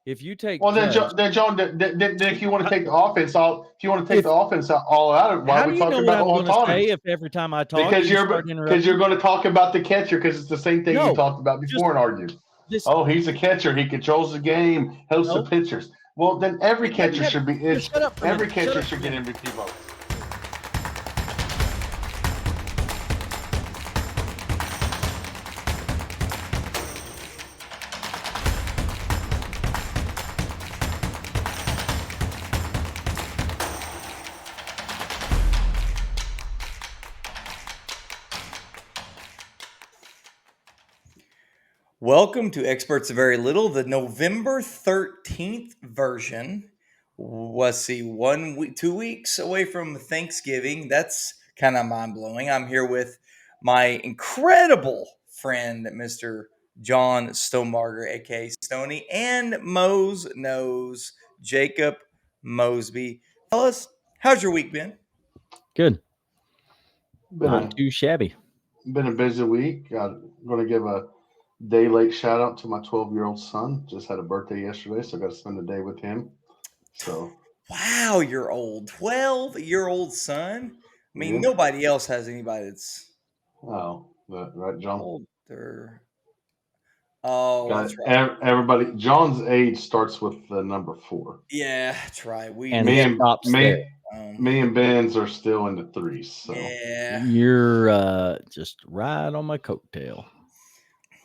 if you take Well, then, Judge, John, if you want to take the offense all, if you want to take the offense all out, why how are do we you know talking what about I'm all going the to say taunting? if every time I talk you start Because you're interrupting? going to talk about the catcher because it's the same thing you No, talked about just before and argued. this. Oh, he's a catcher. He controls the game, helps the No, pitchers. Well, then every it doesn't catcher have. should be. Just shut up for a Every minute. Shut catcher up for should a get minute. MVP votes. Welcome to Experts of Very Little, the November 13th version. Let's see, 2 weeks away from Thanksgiving. That's kind of mind-blowing. I'm here with my incredible friend, Mr. John Stonemarger, aka Stoney, and Mose Knows, Jacob Mosby. Fellas, how's your week been? Good. Been Not too shabby. been a busy week. I'm going to give a day late shout out to my 12-year-old son. Just had a birthday yesterday, so I got to spend the day with him. So Wow, you're old. 12-year-old son? I mean, yeah. nobody else has anybody that's Right, John. older. Oh, that's right. Everybody. John's age starts with the number 4. Yeah, that's right. And Me it and stops there. me and Ben's are still in the 3s. So Yeah. You're just right on my coattail.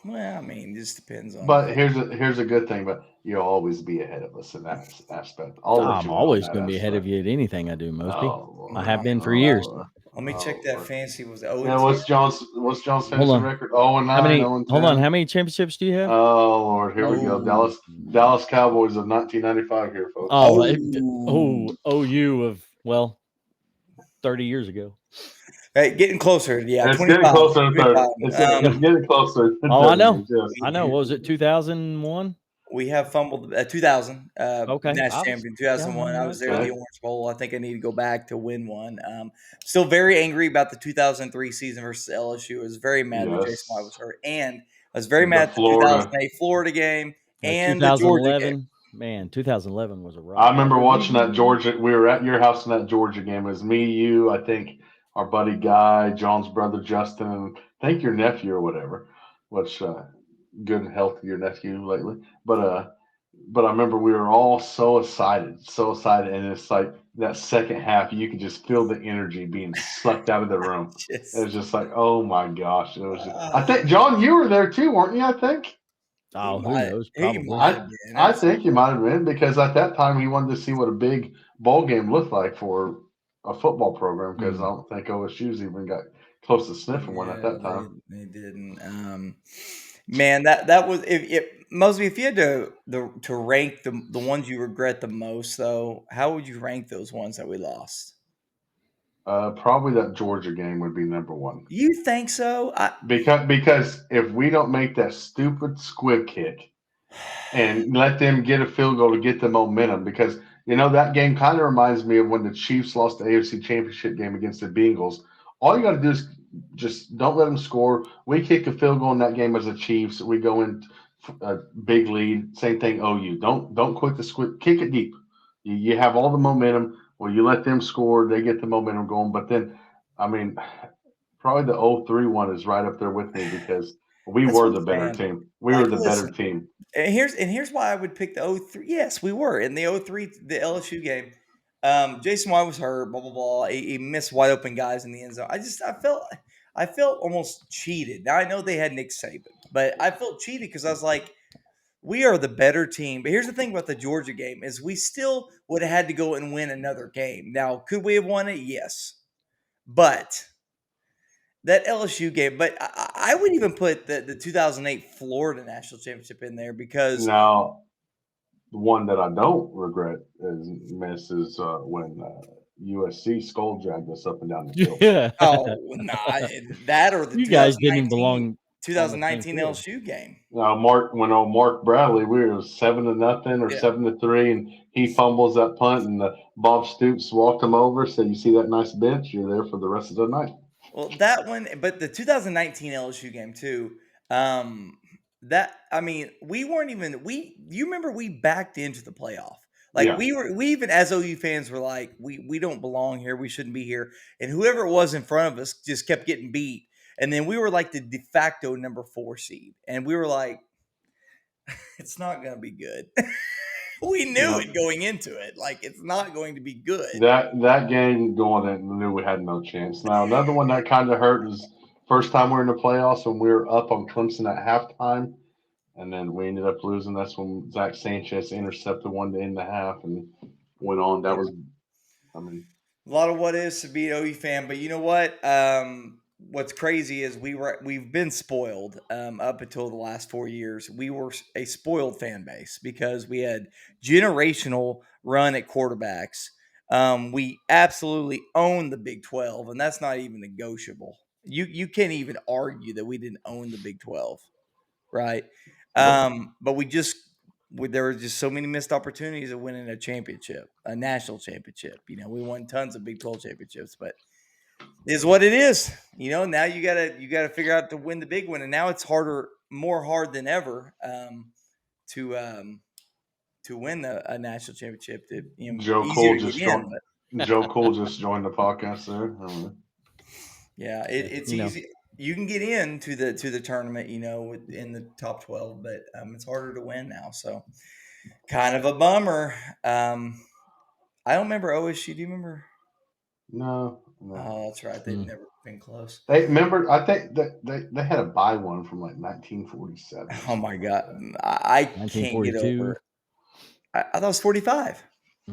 Well, I mean, it just depends on. but here's a good thing. But you'll always be ahead of us in that aspect. I'll let I'm you win on always that going to be ahead of aspect. you at anything I do, Mosby. Oh, I Lord. have been for Oh, years. Lord. Let me check Oh, that Lord. fancy. Was it 0 Yeah, and 10? what's John's Hold fantasy on. record? 0 and 9, How many? 0 and 10. Hold on. How many championships do you have? Oh Lord, here we go. Oh. Dallas Cowboys of 1995 here, folks. Oh, OU of 30 years ago. Hey, getting closer. Yeah, It's 25. getting closer to 30. 25. It's getting closer. To Oh, 30 I know. years, yes. I know. What was it? 2001. We have fumbled 2000 Okay, national I was champion 2001. I was there at the Okay. Orange Bowl. I think I need to go back to win one. Still very angry about the 2003 season versus LSU. I was very mad that Jason White was Yes. hurt, and I was very The mad at the Florida. 2008 Florida game and the Georgia game. 2011. Man, 2011 was a rough. I remember watching that Georgia. We were at your house in that Georgia game. It was me, you, I think our buddy Guy, John's brother Justin, and I think your nephew or whatever. Which good health of your nephew lately. But I remember we were all so excited, and it's like that second half, you could just feel the energy being sucked out of the room. Just, It was just like, oh my gosh! It was. I think John, you were there too, weren't you? I think. Oh, who knows? he Probably. might have been. I think you might have been because at that time he wanted to see what a big ball game looked like for a football program because I don't think OSU's even got close to sniffing one at that time. They didn't. Man, that was if Mosby. If you had to rank the ones you regret the most, though, how would you rank those ones that we lost? Probably that Georgia game would be number 1. You think so? Because if we don't make that stupid squib kick and let them get a field goal to get the momentum, because that game kind of reminds me of when the Chiefs lost the AFC Championship game against the Bengals. All you got to do is just don't let them score. We kick a field goal in that game as the Chiefs. We go in a big lead. Same thing. OU. Don't quit the squib. Kick it deep. You have all the momentum. Well, you let them score. They get the momentum going. But then, I mean, probably the 03 one is right up there with me because we That's were what the I'm better saying. team. We were the better Listen, team. and here's why I would pick the 03. Yes, we were in the 03, the LSU game. Jason White was hurt. Blah blah blah. He missed wide open guys in the end zone. I felt almost cheated. Now I know they had Nick Saban, but I felt cheated because I was like, we are the better team. But here's the thing about the Georgia game is we still would have had to go and win another game. Now, could we have won it? Yes. But that LSU game, but I would even put the 2008 Florida National Championship in there because Now, the one that I don't regret is when USC skull dragged us up and down the field. Yeah. that or the You guys didn't 2019 belong on the same 2019 field. LSU game. Now, Mark Bradley, we were 7-0 or 7-3, and he fumbles that punt, and Bob Stoops walked him over, said, "You see that nice bench? You're there for the rest of the night." Well, that one, but the 2019 LSU game too. we weren't even you remember we backed into the playoff. Like Yeah. we even as OU fans were like, we don't belong here, we shouldn't be here. And whoever it was in front of us just kept getting beat. And then we were like the de facto number 4 seed. And we were like, it's not gonna be good. We knew it going into it. Like it's not going to be good. That game going in, knew we had no chance. Now another one that kind of hurt was first time we're in the playoffs when we were up on Clemson at halftime, and then we ended up losing. That's when Zach Sanchez intercepted one to end the half and went on. That was, I mean, A lot of what is to be an OU fan, but you know what? What's crazy is we've been spoiled up until the last 4 years. We were a spoiled fan base because we had generational run at quarterbacks. We absolutely own the Big 12, and that's not even negotiable. You can't even argue that we didn't own the Big 12, right? But there were just so many missed opportunities of winning a championship, a national championship. You know, we won tons of Big 12 championships, but it is what it is. You know, now you gotta figure out to win the big one, and now it's more hard than ever to win a national championship. Joe Easier Cole to just get in, joined. but Joe Cole just joined the podcast there. I don't know. yeah, it's easy. You can get into the tournament, you know, in the top 12, but it's harder to win now. So kind of a bummer. I don't remember OSU. Do you remember? No. Oh, that's right. They've never been close. They remember. I think that they had a buy one from like 1947. Oh my God, I can't get over 1942. it. I thought it was 45.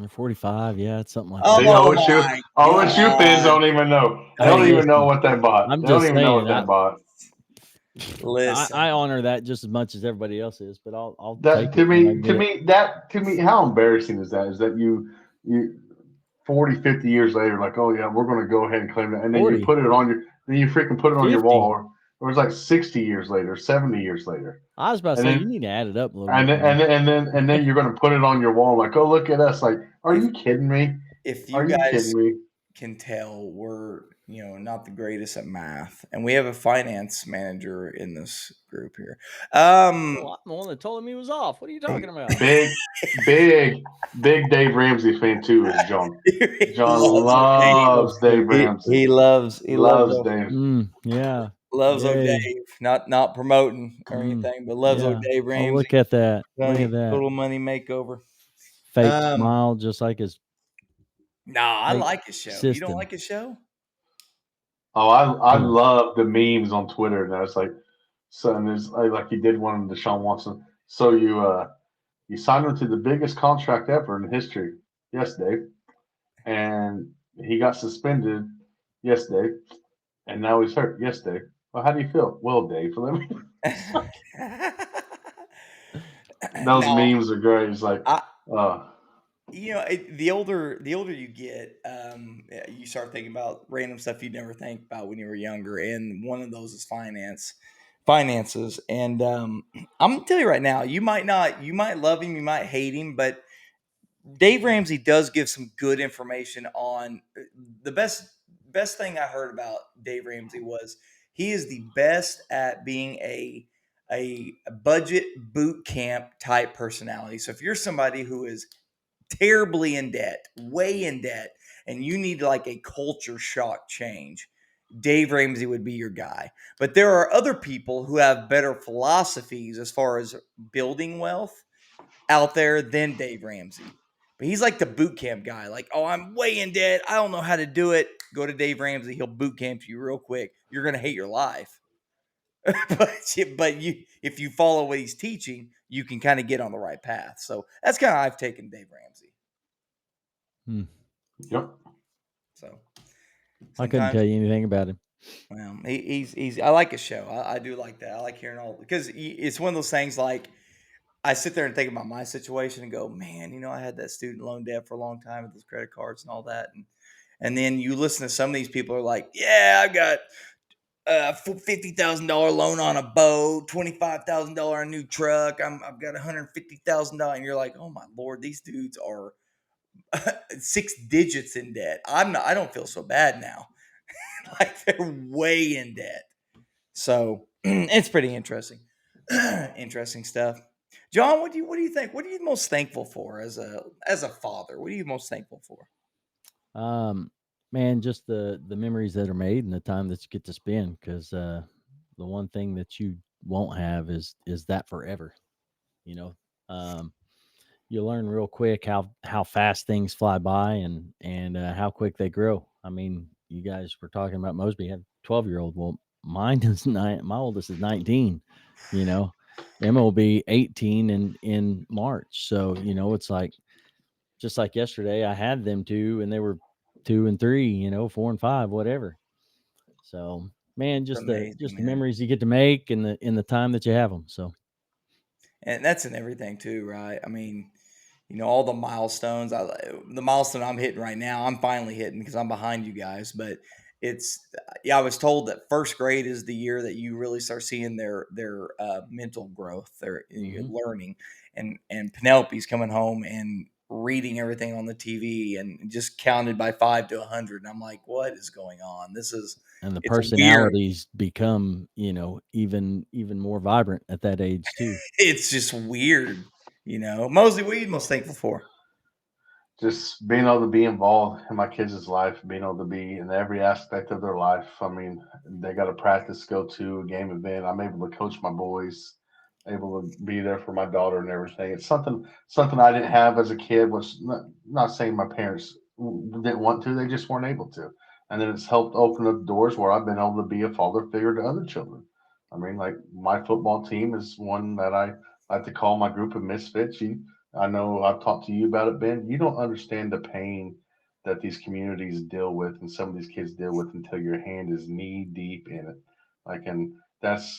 Or 45, yeah, it's something like Oh See, that. my OSU fans God! don't even know. They Hey, don't even know listen, what they bought. I'm They don't just even know what saying, they bought. Listen, I honor that just as much as everybody else is, but I'll That take it when I get it. to me, how embarrassing is that? Is that you 40, 50 years later, like, oh yeah, we're going to go ahead and claim it, and then 40, you put it on your, then you freaking put it on your 50. wall, or it was like 60 years later, 70 years later, I was about to and say you then need to add it up a little and bit then, more. and then you're going to put it on your wall, like, oh look at us, like, are you kidding me? if Are you you guys kidding me? can tell, we're not the greatest at math, and we have a finance manager in this group here. Well, I'm the one that told him he was off. What are you talking about? Big Dave Ramsey fan too is John. He John loves loves Dave Ramsey. he loves Loves Dave. Yeah. Loves Yay. O'Dave, not promoting or anything, but loves Yeah. O'Dave Oh, Ramsey. look at that. Look at that. Total money makeover. Fake smile, just like his Nah, I fake like his show. You don't system. like his show? Oh, I love the memes on Twitter. And it's like, so and there's like he did one of Deshaun Watson. So you signed him to the biggest contract ever in history. Yes, Dave. And he got suspended. Yes, Dave. And now he's hurt. Yes, Dave. Well, how do you feel? Well, Dave, let me. Those No, memes are great. It's like, the older you get, you start thinking about random stuff you'd never think about when you were younger, and one of those is finances. And I'm gonna tell you right now, you might love him, you might hate him, but Dave Ramsey does give some good information on the best thing I heard about Dave Ramsey was he is the best at being a budget boot camp type personality. So if you're somebody who is terribly in debt, way in debt, and you need like a culture shock change, Dave Ramsey would be your guy. But there are other people who have better philosophies as far as building wealth out there than Dave Ramsey. But he's like the boot camp guy. Like, oh, I'm way in debt. I don't know how to do it. Go to Dave Ramsey. He'll boot camp you real quick. You're going to hate your life. but if you follow what he's teaching, you can kind of get on the right path. So that's kind of how I've taken Dave Ramsey. Yep. So I couldn't tell you anything about him. Well, he's I like his show. I do like that. I like hearing all, because it's one of those things like I sit there and think about my situation and go, man, I had that student loan debt for a long time with those credit cards and all that. And then you listen to some of these people are like, yeah, I got $50,000 loan on a boat, $25,000 on a new truck. I've got $150,000. And you're like, oh my Lord, these dudes are 6 digits in debt. I don't feel so bad now. Like they're way in debt. So it's pretty interesting. Interesting stuff. John, what do you think? What are you most thankful for as a father? What are you most thankful for? Man, just the memories that are made and the time that you get to spend, because the one thing that you won't have is that forever. You know, um, you learn real quick how fast things fly by and how quick they grow. I mean, you guys were talking about Mosby had 12-year-old. Well, mine is nine. My oldest is 19. You know, Emma will be 18 in March. So it's like just like yesterday, I had them two, and they were 2 and 3. 4 and 5, whatever. So man, It's amazing, just the man. memories you get to make and the time that you have them. So And that's in everything too, right? I mean, all the milestones. The milestone I'm hitting right now, I'm finally hitting because I'm behind you guys. But it's yeah, I was told that first grade is the year that you really start seeing their mental growth, their learning. And Penelope's coming home and reading everything on the TV and just counted by 5 to 100. And I'm like, what is going on? and the It's weird. personalities become even more vibrant at that age too. It's just weird. Mosley, what are you most thankful for? Just being able to be involved in my kids' life, being able to be in every aspect of their life. I mean, they got a practice, go to a game event. I'm able to coach my boys, able to be there for my daughter and everything. It's something I didn't have as a kid. Was not saying my parents didn't want to; they just weren't able to. And then it's helped open up doors where I've been able to be a father figure to other children. I mean, like my football team is one that I like to call my group of misfits. I know I've talked to you about it, Ben. You don't understand the pain that these communities deal with and some of these kids deal with until your hand is knee deep in it. And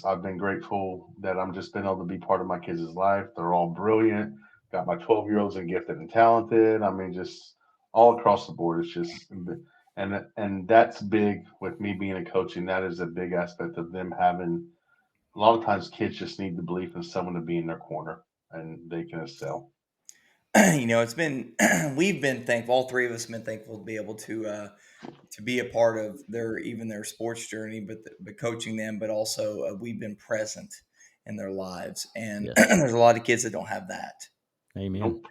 I've been grateful that I'm just been able to be part of my kids' life. They're all brilliant. Got my 12-year-olds and gifted and talented. I mean, just all across the board. It's just, and that's big with me being a coach. And that is a big aspect of them having, a lot of times kids just need the belief in someone to be in their corner and they can excel. It's been we've been thankful. All three of us have been thankful to be able to be a part of their sports journey, but coaching them, but also we've been present in their lives. And Yes. there's a lot of kids that don't have that. Amen. Nope.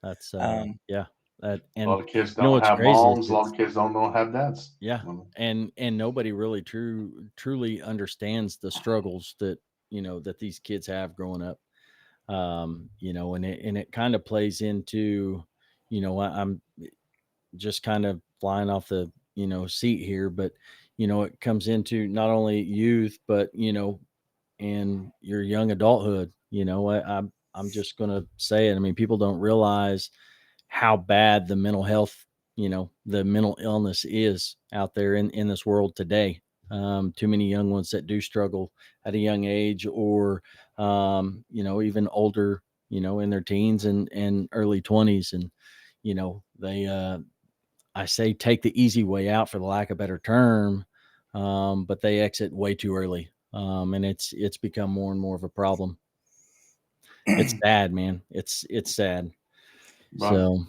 That's Um, yeah. A And lot of kids you know don't what's have crazy is moms. A lot of kids don't know have dads. yeah, and nobody really truly understands the struggles that these kids have growing up. And it kind of plays into, I'm just kind of flying off the seat here, but it comes into not only youth, but in your young adulthood. I'm just gonna say it. I mean, people don't realize how bad the mental health, the mental illness is out there in this world today. Too many young ones that do struggle at a young age, or even older, in their teens and early 20s, and they I say take the easy way out, for the lack of a better term, but they exit way too early, and it's become more and more of a problem. It's sad, man. It's sad. But So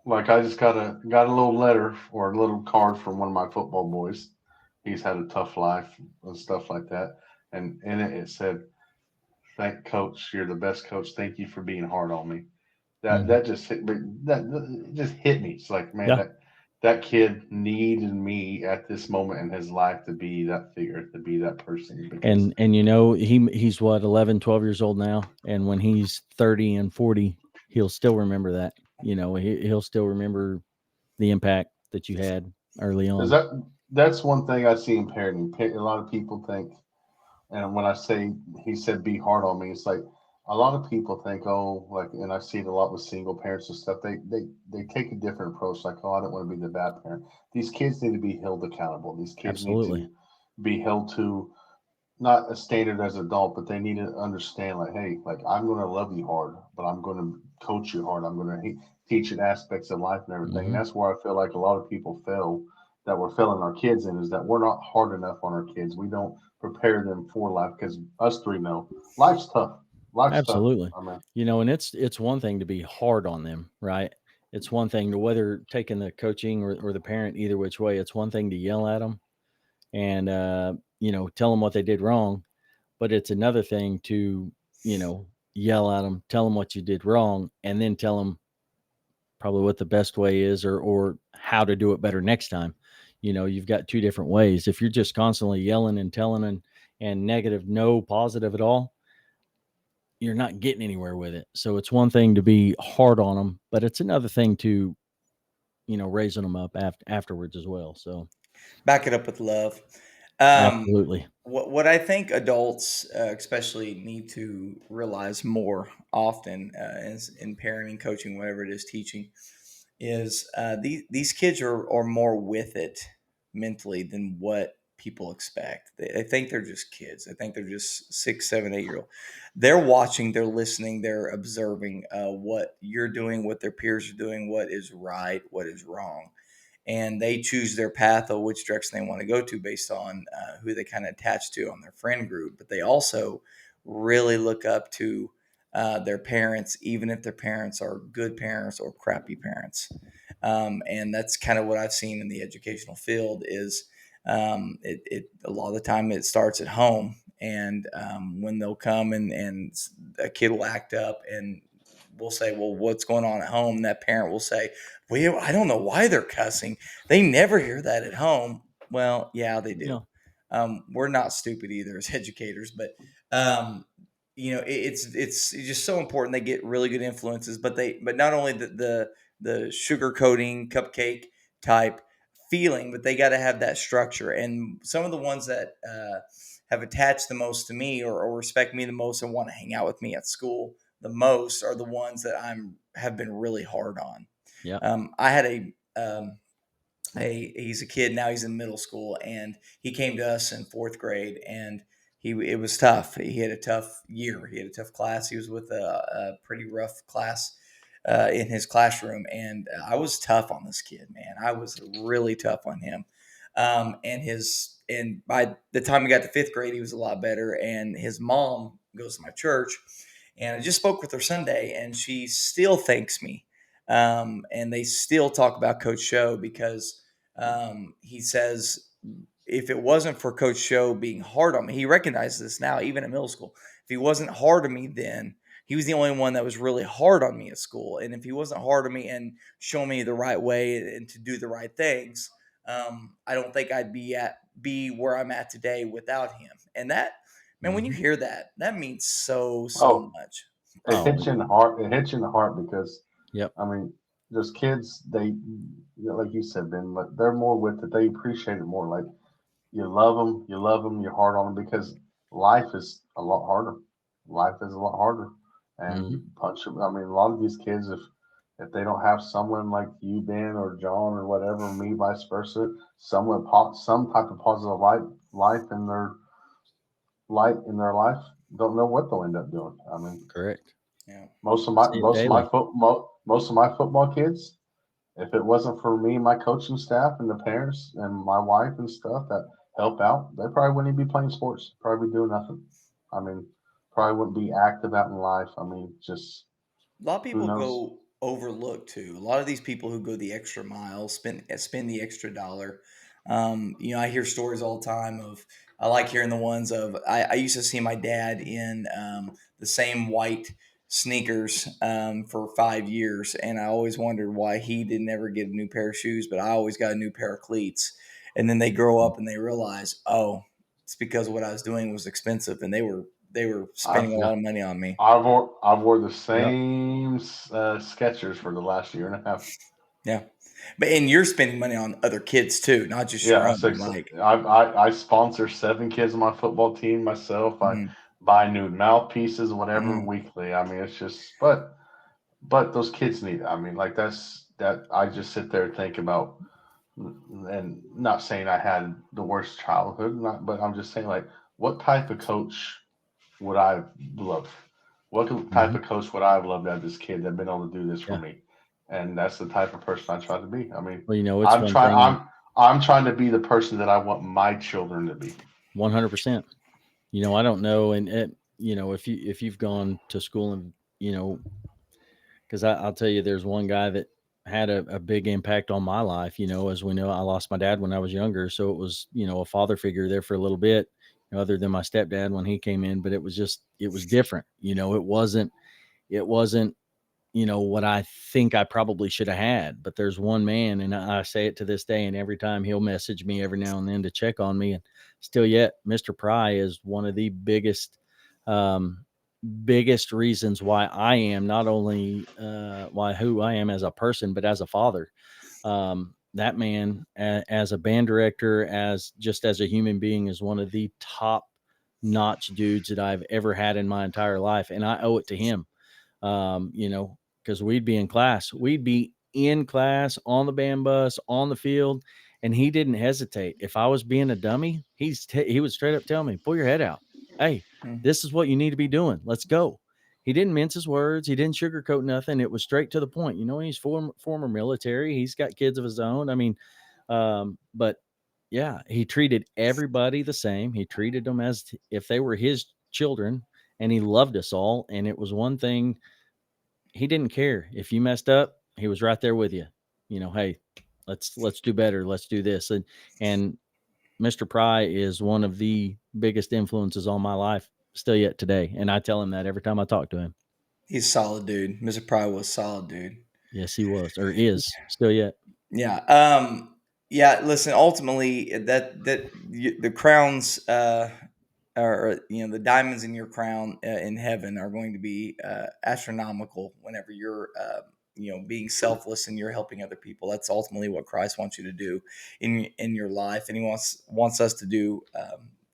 like I just got a little letter or a little card from one of my football boys. He's had a tough life and stuff like that. And in it said, "Thank coach, you're the best coach. Thank you for being hard on me." That mhm. that just hit me. That it just hit me. It's like, man, Yeah. that kid needed me at this moment in his life to be that figure, to be that person. Because And he's what, 11, 12 years old now, and when he's 30 and 40, he'll still remember that. He'll still remember the impact that you had early because on. that's one thing I see in parenting. A lot of people think, and when I say he said be hard on me, it's like a lot of people think, oh, like, and I see it a lot with single parents and stuff. They take a different approach, like, oh, I don't want to be the bad parent. These kids need to be held accountable. These kids need Absolutely. to be held to not a standard as an adult, but they need to understand, like, hey, like I'm going to love you hard, but I'm going to coach you hard. I'm going to teach you aspects of life and everything. And Hmm. that's where I feel like a lot of people fail, that we're failing our kids in, is that we're not hard enough on our kids. We don't prepare them for life, because us three know life's tough. Life's tough. Absolutely. I mean, And it's one thing to be hard on them, right? It's one thing to, whether taking the coaching or the parent, either which way, it's one thing to yell at them and tell them what they did wrong, but it's another thing to yell at them, tell them what you did wrong, and then tell them probably what the best way is, or how to do it better next time. You've got two different ways. If you're just constantly yelling and telling and negative, no positive at all, you're not getting anywhere with it. So it's one thing to be hard on them, but it's another thing to, raising them up afterwards as well. So Back it up with love. Um, absolutely. what I think adults, especially, need to realize more often, is in parenting, coaching, whatever it is, teaching, is these kids are more with it mentally than what people expect. They think they're just kids. They think they're just 6, 7, 8 year old. They're watching, they're listening, they're observing what you're doing, what their peers are doing, what is right, what is wrong, and they choose their path or which direction they want to go to based on who they kind of attach to on their friend group. But they also really look up to their parents, even if their parents are good parents or crappy parents. And that's kind of what I've seen in the educational field is it a lot of the time it starts at home. And when they'll come and a kid will act up and we'll say, well, what's going on at home? And that parent will say, well, I don't know why they're cussing. They never hear that at home. Well, yeah, they do. We're not stupid either as educators, but it's just so important. They get really good influences, but not only the sugar coating cupcake type feeling, but they got to have that structure. And some of the ones that have attached the most to me or respect me the most and want to hang out with me at school the most are the ones that have been really hard on. Yeah. I had he's a kid now, he's in middle school, and he came to us in 4th grade, and it was tough. He had a tough year. He had a tough class. He was with a pretty rough class in his classroom, and I was tough on this kid, man. I was really tough on him. And by the time he got to 5th grade, he was a lot better. And his mom goes to my church, and I just spoke with her Sunday, and she still thanks me. And they still talk about Coach Show because he says if it wasn't for Coach Show being hard on me, he recognizes this now, even at middle school. If he wasn't hard on me then, he was the only one that was really hard on me at school. And if he wasn't hard on me and showing me the right way and to do the right things, I don't think I'd be where I'm at today without him. And that, man, when you hear that, that means so much. It hits you in the heart. It hits you in the heart because, Yep. I mean, those kids, like you said, Ben, like they're more with it. They appreciate it more. Like you love them, you're hard on them because life is a lot harder. Life is a lot harder, and punch them. I mean, a lot of these kids, if they don't have someone like you, Ben, or John, or whatever, me, vice versa, some type of positive life in their life, don't know what they'll end up doing. I mean, Correct. Yeah. most of my football kids, if it wasn't for me and my coaching staff and the parents and my wife and stuff that help out, they probably wouldn't even be playing sports. Probably be doing nothing. I mean, probably wouldn't be active out in life. I mean, just A lot of who people knows? go overlooked too. A lot of these people who go the extra mile, spend the extra dollar. I hear stories all the time of. I like hearing the ones of. I used to see my dad in the same white sneakers for 5 years, and I always wondered why he didn't ever get a new pair of shoes, but I always got a new pair of cleats. And then they grow up and they realize, oh, it's because what I was doing was expensive, and they were spending a lot of money on me. I wore the same Skechers for the last year and a half. Yeah. And you're spending money on other kids too, not just your Yeah, own. six. Like, I sponsor 7 kids on my football team myself. I mm, buy new mouthpieces, whatever, mm, weekly. I mean, it's just, but those kids need it. I mean, like that. I just sit there and think about, and not saying I had the worst childhood, but I'm just saying like, what type of coach would I love? What type of coach would I have loved to have this kid that been able to do this for Yeah. me? And that's the type of person I try to be. I mean, Well, it's I'm one trying. thing. I'm trying to be the person that I want my children to be. 100%. I don't know, and if you've gone to school and because I'll tell you, there's one guy that had a big impact on my life. As we know, I lost my dad when I was younger, so it was a father figure there for a little bit. other than my stepdad when he came in, but it was different. It wasn't, what I think I probably should have had. But there's one man, and I say it to this day, and every time he'll message me every now and then to check on me, and still yet, Mr. Pry is one of the biggest reasons why I am not only who I am as a person, but as a father. That man, as a band director, as a human being, is one of the top notch dudes that I've ever had in my entire life. And I owe it to him. Because we'd be in class on the band bus, on the field, and he didn't hesitate. If I was being a dummy, he would straight up tell me, pull your head out. Hey, this is what you need to be doing. Let's go. He didn't mince his words. He didn't sugarcoat nothing. It was straight to the point. He's former military. He's got kids of his own. I mean, but yeah, he treated everybody the same. He treated them as if they were his children, and he loved us all. And it was one thing. He didn't care if you messed up. He was right there with you. Hey, let's do better. Let's do this. And Mr. Pry is one of the biggest influences on my life still yet today. And I tell him that every time I talk to him. He's a solid dude. Mr. Pry was solid dude. Yes, he was, or is still yet. Yeah. Yeah. Listen, ultimately the crowns, or the diamonds in your crown in heaven are going to be astronomical whenever you're being selfless and you're helping other people. That's ultimately what Christ wants you to do in your life, and he wants us to do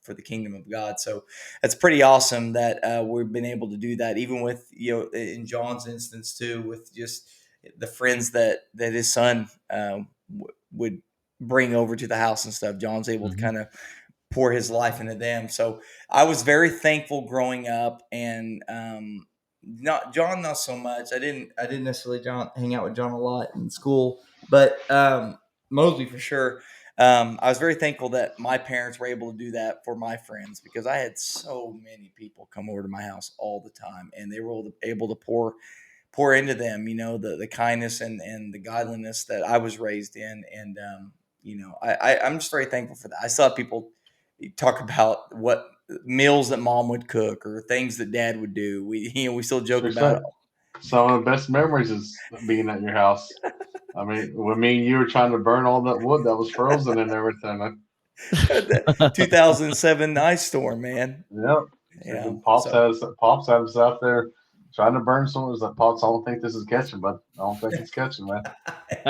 for the kingdom of God. So that's pretty awesome that we've been able to do that, even with in John's instance too, with just the friends that his son would bring over to the house and stuff. John's able to kind of pour his life into them. So I was very thankful growing up, and not so much. I didn't necessarily hang out with John a lot in school, but Mosby for sure. I was very thankful that my parents were able to do that for my friends, because I had so many people come over to my house all the time, and they were able to pour into them, the kindness and the godliness that I was raised in. And I'm just very thankful for that. I still have people talk about what meals that mom would cook or things that dad would do. We still joke about it. Some of the best memories is being at your house. I mean, when you were trying to burn all that wood that was frozen and everything. 2007 ice storm, man. Yep. Yeah. Pops had us out there trying to burn some. It was like, Pops, I don't think this is catching, but I don't think it's catching, man.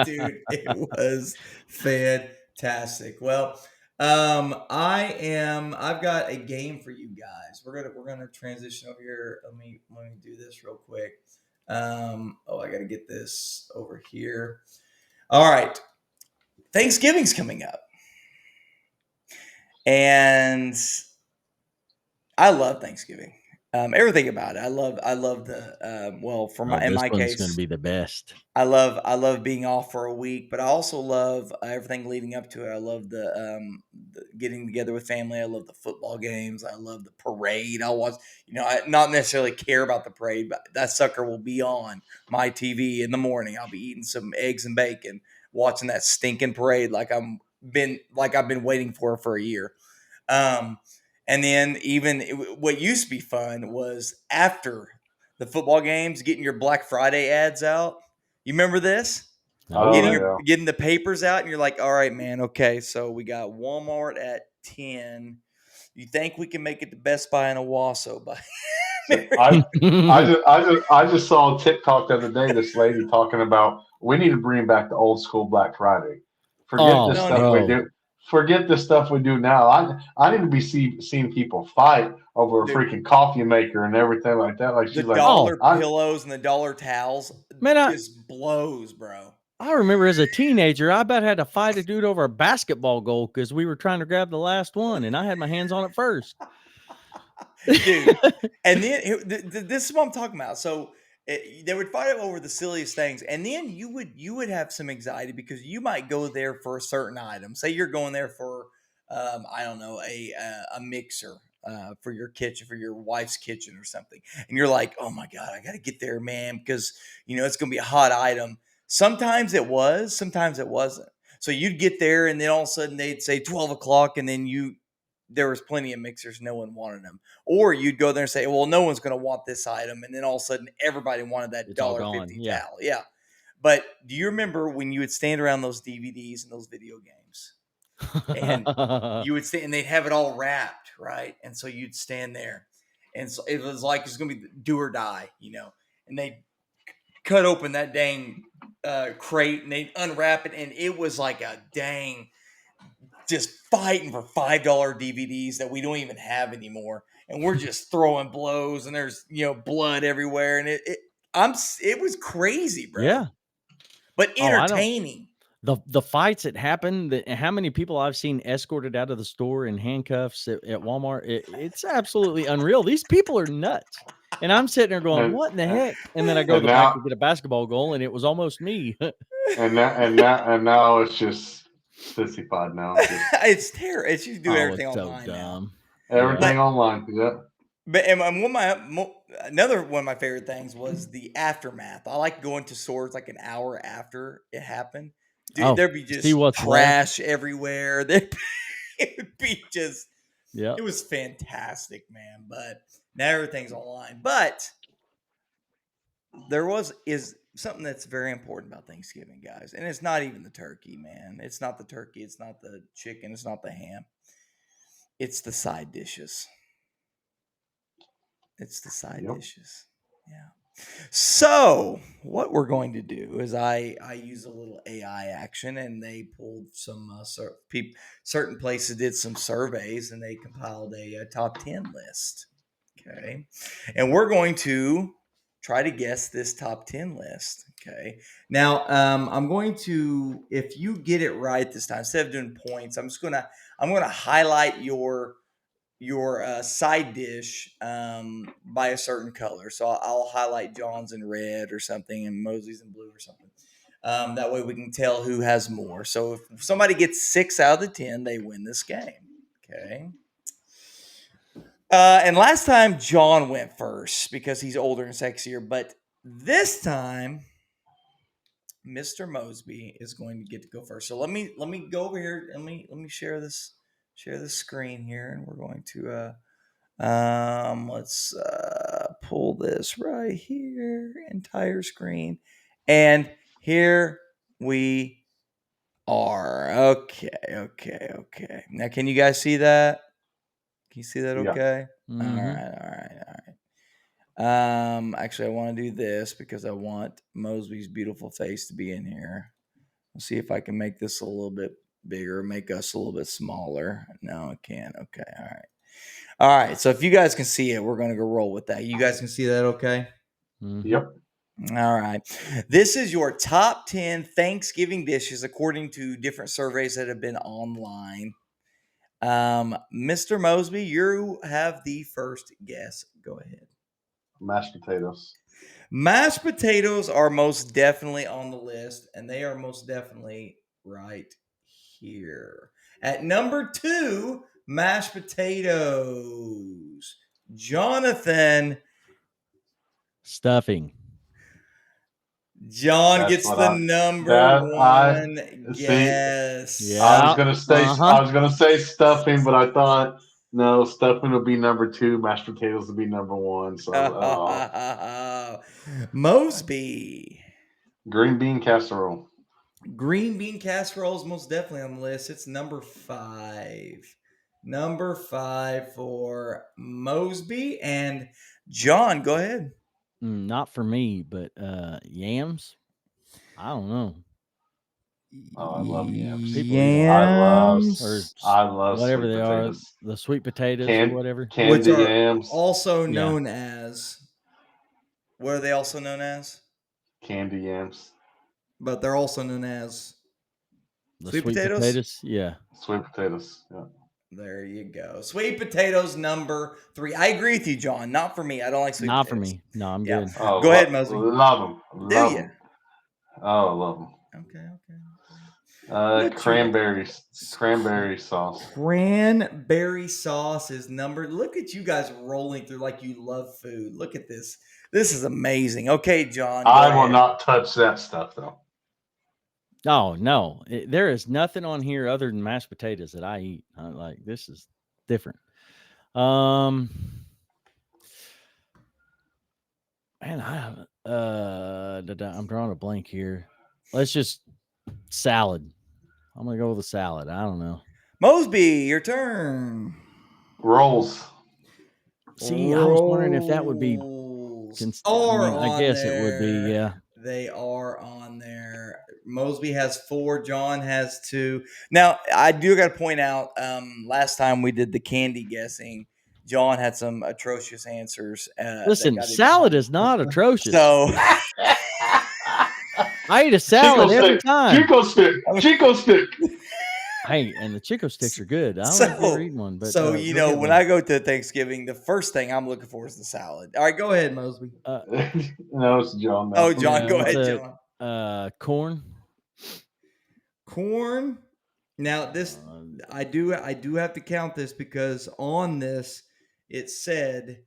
Dude, it was fantastic. Well, I've got a game for you guys. We're gonna transition over here. Let me do this real quick. I gotta get this over here. All right. Thanksgiving's coming up. And I love Thanksgiving. Everything about it. I love the in my case, it's going to be the best. I love being off for a week, but I also love everything leading up to it. I love the getting together with family. I love the football games. I love the parade. I watch. I not necessarily care about the parade, but that sucker will be on my TV in the morning. I'll be eating some eggs and bacon, watching that stinking parade like I've been waiting for a year. And then even what used to be fun was after the football games, getting your Black Friday ads out. You remember this? Getting the papers out, and you're like, all right, man, okay, so we got Walmart at 10. You think we can make it to Best Buy in Owasso by I just saw a TikTok the other day, this lady talking about we need to bring back the old school Black Friday. Forget the stuff we do now. I need to be seeing people fight over a freaking coffee maker and everything like that. Like she's the dollar pillows and the dollar towels. Man, just blows, bro. I remember as a teenager, I about had to fight a dude over a basketball goal because we were trying to grab the last one, and I had my hands on it first. Dude, and then this is what I'm talking about. So they would fight over the silliest things, and then you would have some anxiety because you might go there for a certain item. Say you're going there for I don't know, a mixer for your kitchen, for your wife's kitchen or something, and you're like, oh my god, I got to get there, man, because it's gonna be a hot item. Sometimes it was, sometimes it wasn't. So you'd get there, and then all of a sudden they'd say 12 o'clock, and then you there was plenty of mixers, no one wanted them. Or you'd go there and say, well, no one's going to want this item, and then all of a sudden everybody wanted that It's all gone, $1.50 yeah. towel. Yeah. But do you remember when you would stand around those DVDs and those video games, and you would stand and they'd have it all wrapped, right? And so you'd stand there, and so it was like it's going to be do or die, and they'd cut open that dang crate and they'd unwrap it, and it was like a dang just fighting for $5 DVDs that we don't even have anymore, and we're just throwing blows, and there's blood everywhere, and it was crazy, bro. Yeah, but entertaining. The fights that happen, how many people I've seen escorted out of the store in handcuffs at Walmart, it's absolutely unreal. These people are nuts. And I'm sitting there going, what in the heck? And then I go to the back to get a basketball goal, and it was almost me. and now it's just sissified now. It's terrible. It's just do everything online so dumb. now. Everything online, yeah. But another one of my favorite things was the aftermath. I like going to stores like an hour after it happened. Dude, there'd be just trash everywhere. It would be just, it was fantastic, man. But now everything's online. But there is something that's very important about Thanksgiving, guys. And it's not even the turkey, man. It's not the turkey. It's not the chicken. It's not the ham. It's the side dishes. It's the side dishes. Yeah. So what we're going to do is I use a little AI action, and they pulled some certain places did some surveys, and they compiled a top 10 list. Okay. And we're going to try to guess this top 10 list. Okay. Now, I'm going to, if you get it right this time, instead of doing points, I'm going to highlight your side dish by a certain color. So I'll highlight John's in red or something, and Mosby's in blue or something. That way we can tell who has more. So if somebody gets 6 out of the 10, they win this game. Okay. And last time John went first because he's older and sexier, but this time Mr. Mosby is going to get to go first. So let me go over here. Let me share this screen here, and we're going to let's pull this right here, entire screen, and here we are. Okay. Now, can you guys see that? Can you see that? Okay. Yeah. Mm-hmm. All right. Actually, I want to do this because I want Mosby's beautiful face to be in here. Let's see if I can make this a little bit bigger, make us a little bit smaller. No, I can't. Okay. All right. So if you guys can see it, we're going to go roll with that. You guys can see that okay? Mm-hmm. Yep. All right. This is your top 10 Thanksgiving dishes according to different surveys that have been online. Mr. Mosby, you have the first guess. Go ahead. Mashed potatoes. Mashed potatoes are most definitely on the list, and they are most definitely right here. At number 2, mashed potatoes. Jonathan. Stuffing. John gets the number 1 guess. Yeah. I was gonna say stuffing, but I thought no, stuffing would be number 2, mashed potatoes would be number 1. So Mosby. Green bean casserole. Green bean casserole is most definitely on the list. It's number 5. Number 5 for Mosby. And John, go ahead. Not for me, but yams. I don't know. Oh, I love yams. I love whatever they potatoes. are, the sweet potatoes or whatever. Candy yams. Also known as. What are they also known as? Candy yams. But they're also known as the sweet potatoes. Yeah. Sweet potatoes. Yeah. There you go. Sweet potatoes number 3. I agree with you, John. Not for me. I don't like sweet potatoes. Not for me. No, I'm good. Oh, go ahead, Mosby. Love them. Do you? Oh, love them. Okay. Cranberry sauce. Cranberry sauce is number. Look at you guys rolling through like you love food. Look at this. This is amazing. Okay, John. I will not touch that stuff though. Oh no, there is nothing on here other than mashed potatoes that I eat. Like this is different. Man, I'm drawing a blank here. Let's just salad. I'm gonna go with a salad. I don't know. Mosby, your turn. Rolls. See, I was wondering if that would be. Rolls I on guess it would be. there. Yeah. They are on there. Mosby has 4. John has 2. Now, I do got to point out, last time we did the candy guessing, John had some atrocious answers. Listen, salad is not atrocious. So I eat a salad every time. Chico stick. Hey, and the Chico sticks are good. I don't know if you're eating one, but so you know, when I go to Thanksgiving, the first thing I'm looking for is the salad. All right, go ahead, Mosby. No, it's John. Oh, John, go ahead, John. Corn. Corn. Now this, I do have to count this because on this it said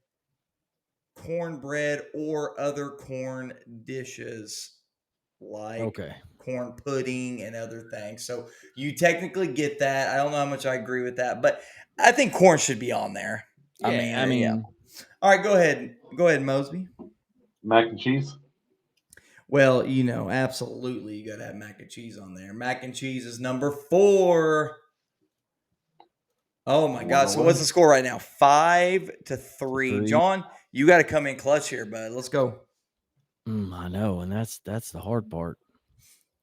cornbread or other corn dishes like corn pudding and other things. So you technically get that. I don't know how much I agree with that, but I think corn should be on there. Yeah, I mean, yeah. All right, go ahead. Go ahead, Mosby. Mac and cheese. Well, you know, absolutely, you got to have mac and cheese on there. Mac and cheese is number 4. Oh my God! So what's the score right now? 5-3. John, you got to come in clutch here, bud. Let's go. I know, and that's the hard part.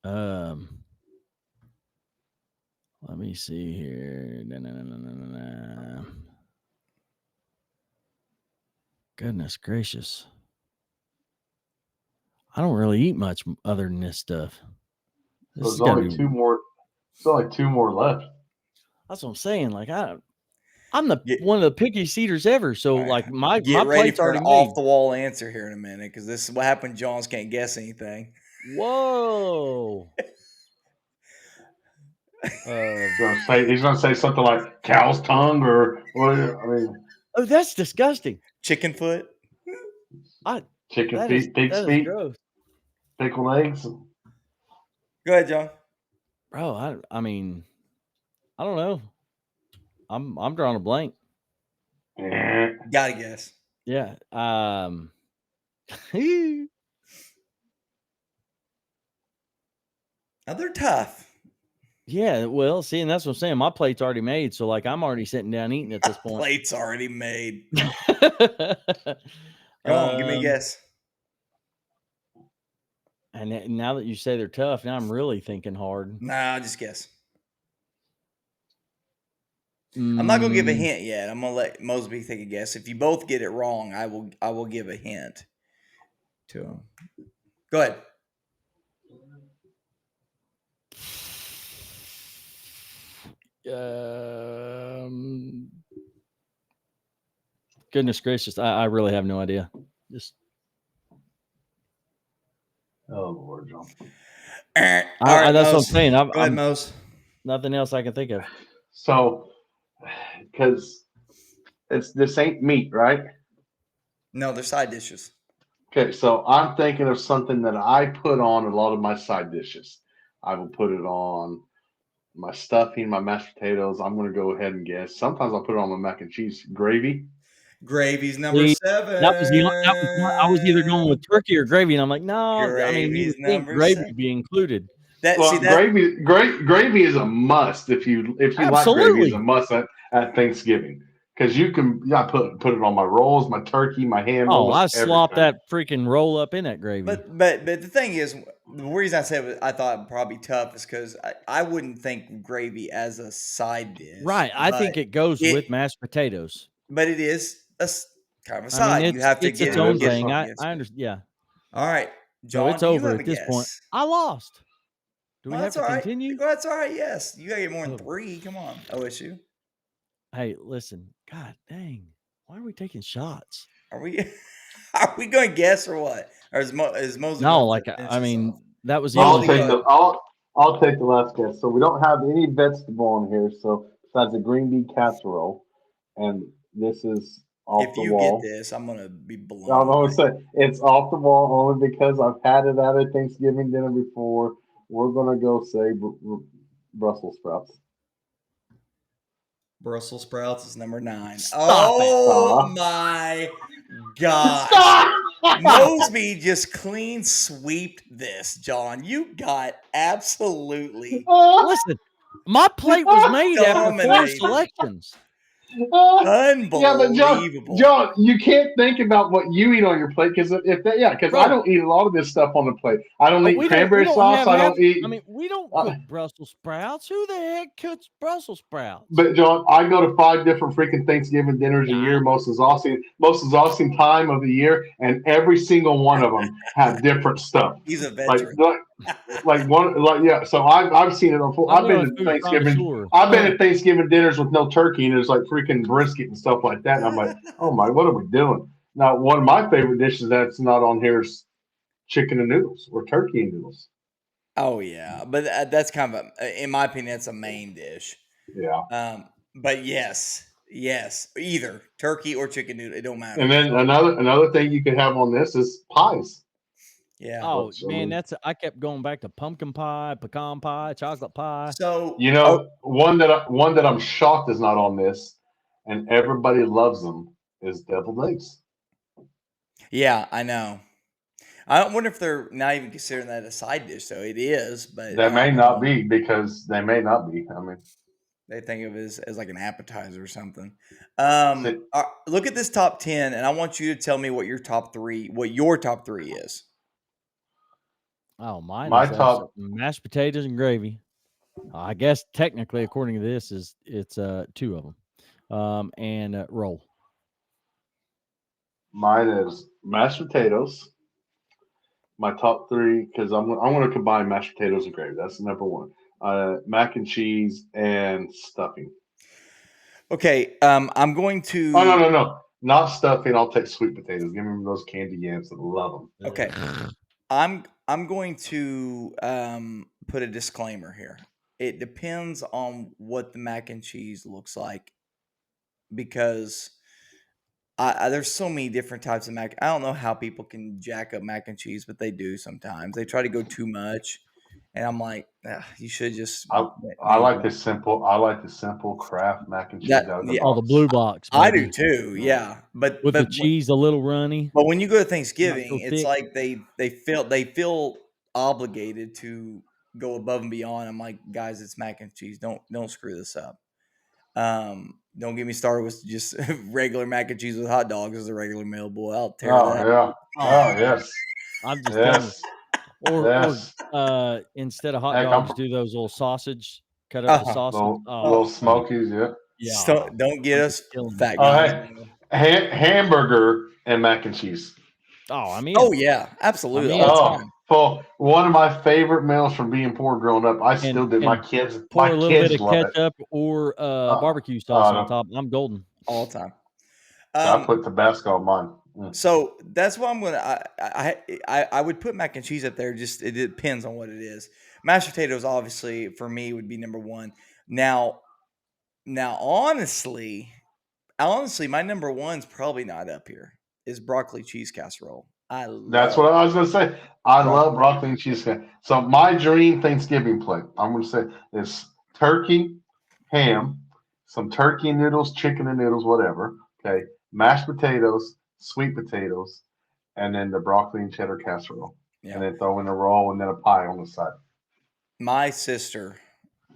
Let me see here. Goodness gracious. I don't really eat much other than this stuff. There's only 2 more. There's only 2 more left. That's what I'm saying. Like I'm one of the pickiest eaters ever. So like my plate's already off the wall answer here in a minute because this is what happened. John's can't guess anything. Whoa. He's gonna say something like cow's tongue or what? I mean, oh, that's disgusting. Chicken foot. Chicken feet, pig's feet, gross. Pickled eggs. Go ahead, John. Bro, I mean, I don't know. I'm drawing a blank. Gotta guess. Yeah. Now they're tough. Yeah, well, see, and that's what I'm saying. My plate's already made, so like I'm already sitting down eating at this point. Plate's already made. Come on, give me a guess. And now that you say they're tough, now I'm really thinking hard. Nah, just guess. I'm not gonna give a hint yet. I'm gonna let Mosby take a guess. If you both get it wrong, I will give a hint to him. Go ahead. Goodness gracious, I really have no idea. Just Lord, John. Right, that's what I'm saying. Go ahead, Mos. Nothing else I can think of. So, because this ain't meat, right? No, they're side dishes. Okay, so I'm thinking of something that I put on a lot of my side dishes. I will put it on my stuffing, my mashed potatoes. I'm going to go ahead and guess. Sometimes I'll put it on my mac and cheese gravy. Gravy's number 7. I was either going with turkey or gravy, and I'm like, no. Gravy's I mean, you would think gravy would be included. Gravy is a must if you like gravy. Is a must at Thanksgiving because you can put it on my rolls, my turkey, my ham. Oh, I slop that freaking roll up in that gravy. But the thing is, the reason I said I thought it'd probably be tough is because I wouldn't think gravy as a side dish. Right, I think it goes with mashed potatoes. But it is a kind of a side. I mean, you have to get its own thing. I understand. Yeah. All right, John. So it's over at this point. I lost. Do we have to continue? That's all right. Yes, you gotta get more than 3. Come on, OSU. Hey, listen. God dang, why are we taking shots? Are we going to guess or what? Or is Moses? No, like I mean, that was. I'll take the last guess. So we don't have any vegetable on here. So besides the green bean casserole, and this is off the wall. If you get this, I'm gonna be blown. I'm gonna say it's off the wall only because I've had it at a Thanksgiving dinner before. We're gonna go say Brussels sprouts. Brussels sprouts is number 9. Stop it. Oh my gosh. Stop! Mosby just clean sweeped this, John. You got absolutely Listen, my plate was made after 4 dominated. selections. Yeah, but Unbelievable. John, you can't think about what you eat on your plate because because Bro. I don't eat a lot of this stuff on the plate. I don't Oh, eat we cranberry don't sauce. have I half- don't eat. I mean, we don't cook Brussels sprouts. Who the heck cooks Brussels sprouts? But John, I go to 5 different freaking Thanksgiving dinners a year, most exhausting time of the year, and every single one of them have different stuff. He's a veteran. So I've seen it on full. I've been a to food Thanksgiving. connoisseur. I've been at Thanksgiving dinners with no turkey, and there's like freaking brisket and stuff like that. And I'm like, oh my, what are we doing? Now, one of my favorite dishes that's not on here is chicken and noodles or turkey and noodles. Oh yeah, but that's kind of in my opinion, that's a main dish. Yeah. But yes, either turkey or chicken noodle, it don't matter. And then another thing you could have on this is pies. Yeah. Oh man, I kept going back to pumpkin pie, pecan pie, chocolate pie. So one that I'm shocked is not on this, and everybody loves them is deviled eggs. Yeah, I know. I wonder if they're not even considering that a side dish, though. It is, but They may not be because they may not be. I mean, they think of it as like an appetizer or something. Look at this top 10, and I want you to tell me what your top three is. Oh, my is top mashed potatoes and gravy. I guess technically, according to this, it's 2 of them, and roll. Mine is mashed potatoes. My top 3, because I'm going to combine mashed potatoes and gravy. That's number 1. Mac and cheese and stuffing. Okay, I'm going to. Oh no, not stuffing. I'll take sweet potatoes. Give me those candy yams. I love them. Okay, I'm going to put a disclaimer here. It depends on what the mac and cheese looks like, because there's so many different types of mac. I don't know how people can jack up mac and cheese, but they do sometimes. They try to go too much, and I'm like, you should just. I like the simple Kraft mac and cheese out of the box. The blue box. I do too. Yeah, but with the cheese a little runny. But when you go to Thanksgiving, it's like they feel obligated to go above and beyond. I'm like, guys, it's mac and cheese. Don't screw this up. Don't get me started with just regular mac and cheese with hot dogs as a regular meal, boy. I'll tear that. Yeah. Oh yes. I'm just telling you. Or instead of hot dogs, do those little sausage, cut up the sausage. Little smokies, yeah. Yeah. Don't get us fat guys. Hamburger and mac and cheese. Oh, I mean. Oh yeah, absolutely. All the time. For one of my favorite meals from being poor growing up. I still did. My kids pour a little bit of love ketchup or barbecue sauce on top. I'm golden all the time. I put Tabasco on mine. So that's why I'm gonna. I would put mac and cheese up there. Just it depends on what it is. Mashed potatoes, obviously, for me would be number 1. Now, honestly, my number 1's probably not up here. Is broccoli cheese casserole. That's what I was going to say. I love broccoli and cheese casserole. So my dream Thanksgiving plate, I'm going to say, is turkey, ham, some turkey and noodles, chicken and noodles, whatever. Okay, mashed potatoes, sweet potatoes, and then the broccoli and cheddar casserole. Yeah. And then throw in a roll and then a pie on the side. My sister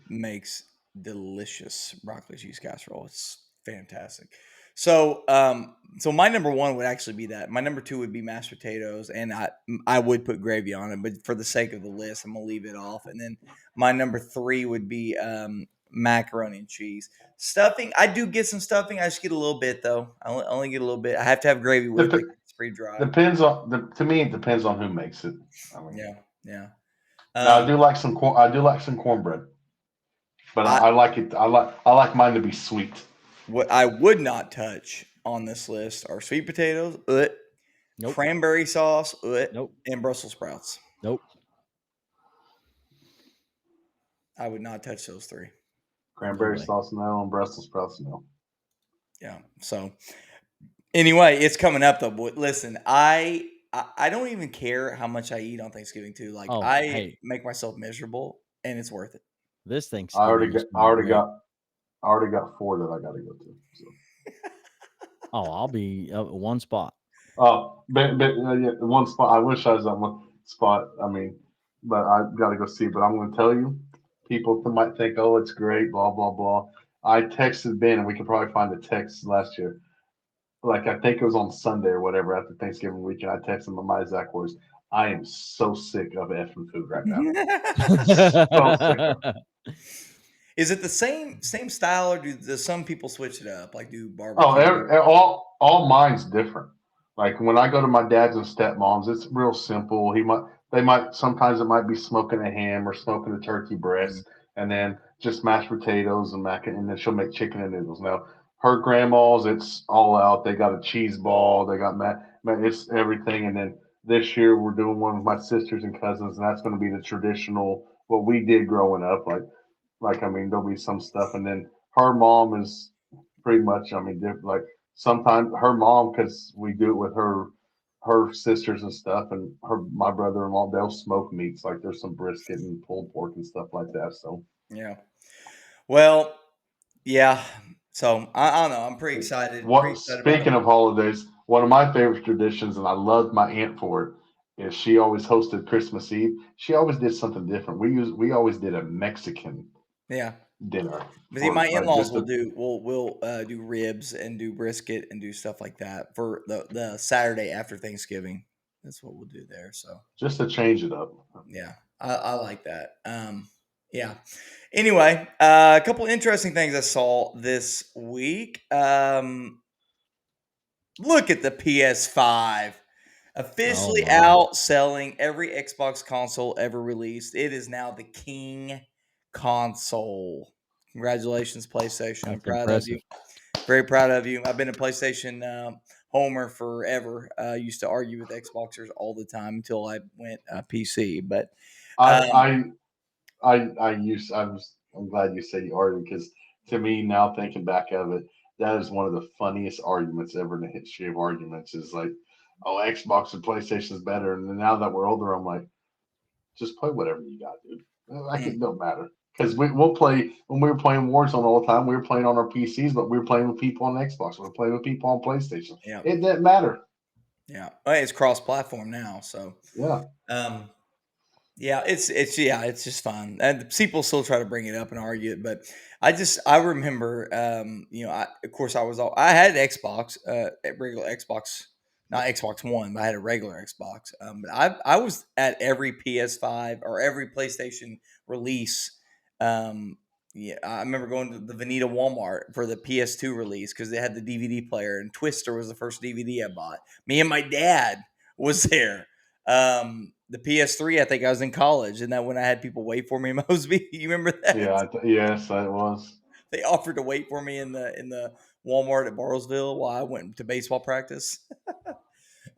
makes delicious broccoli cheese casserole. It's fantastic. So, my number 1 would actually be that. My number 2 would be mashed potatoes, and I would put gravy on it, but for the sake of the list, I'm gonna leave it off. And then my number 3 would be macaroni and cheese. Stuffing, I do get some stuffing. I just get a little bit though. I only get a little bit. I have to have gravy with it. It's pretty dry. To me, it depends on who makes it. I mean, yeah. I do like some cornbread, but I like it. I like mine to be sweet. What I would not touch on this list are sweet potatoes, nope. Cranberry sauce, nope. and Brussels sprouts. Nope. I would not touch those 3. Cranberry sauce, no, and Brussels sprouts, no. Yeah. So anyway, it's coming up though. Boy, listen, I don't even care how much I eat on Thanksgiving too. Like make myself miserable, and it's worth it. This thing's. I already got I already got 4 that I got to go to. So. Oh, I'll be one spot. Oh, yeah, one spot. I wish I was on one spot. I mean, but I got to go see. But I'm going to tell you, people might think, oh, it's great, blah blah blah. I texted Ben, and we could probably find the text last year. Like I think it was on Sunday or whatever after Thanksgiving weekend. I texted him my exact words. I am so sick of effing food right now. So sick of it. Is it the same style, or do some people switch it up? Like do Oh, barbecue? all mine's different. Like when I go to my dad's and stepmom's, it's real simple. They might sometimes it might be smoking a ham or smoking a turkey breast, and then just mashed potatoes and and then she'll make chicken and noodles. Now her grandma's, it's all out. They got a cheese ball. They got it's everything. And then this year we're doing one with my sisters and cousins, and that's going to be the traditional what we did growing up. Like I mean, there'll be some stuff, and then her mom is pretty much. I mean, like sometimes her mom, because we do it with her sisters and stuff, and my brother-in-law, they'll smoke meats. Like there's some brisket and pulled pork and stuff like that. So Yeah. Well, yeah. So I don't know. I'm pretty excited. Pretty what? excited about Speaking it. of holidays, one of my favorite traditions, and I loved my aunt for it, is she always hosted Christmas Eve. She always did something different. We always did a Mexican Yeah. dinner. But see, my Like in-laws just will a do will do ribs and do brisket and do stuff like that for the Saturday after Thanksgiving. That's what we'll do there. So just to change it up. yeah, I like that. Yeah. Anyway, a couple interesting things I saw this week. Look at the PS5 officially my. outselling every Xbox console ever released. It is now the king console. Congratulations, PlayStation. I'm That's proud of impressive. you. Very proud of you. I've been a PlayStation homer forever. Used to argue with Xboxers all the time until I went PC. But I I'm glad you said you argued because to me now thinking back of it, that is one of the funniest arguments ever in the history of arguments. Is like, oh, Xbox and PlayStation is better, and then now that we're older, I'm like, just play whatever you got, dude. Like mm, it don't matter because we'll play when we were playing Warzone all the time. We were playing on our PCs, but we were playing with people on Xbox. We were playing with people on PlayStation. yeah, It didn't matter. yeah. Well, it's cross-platform now, so Yeah. um, yeah, it's just fun. And people still try to bring it up and argue it, but I remember of course I had an Xbox, a regular Xbox, not Xbox One, but I had a regular Xbox. But I was at every PS5 or every PlayStation release. Yeah, I remember going to the Veneta Walmart for the PS2 release because they had the DVD player, and Twister was the first DVD I bought. Me and my dad was there. The PS3, I think I was in college, and that when I had people wait for me in Mosby. You remember that? Yeah. Yes, that was. They offered to wait for me in the Walmart at Bartlesville while I went to baseball practice. And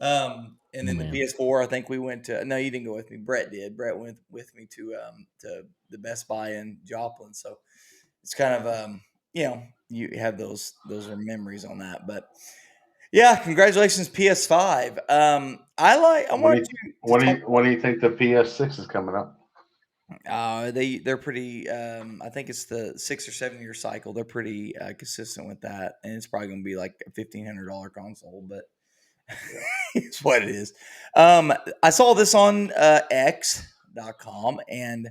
Oh, then the man. PS4, I think we went to. No, you didn't go with me. Brett did. Brett went with me to the Best Buy in Joplin. So it's kind of you have those are memories on that. But yeah, congratulations PS5. I When do wanted you you to when do talk. you when do you think the PS6 is coming up? They're pretty. I think it's the 6 or 7 year cycle. They're pretty consistent with that, and it's probably going to be like a $1,500 console, but Yeah. it's what it is. I saw this on X.com, and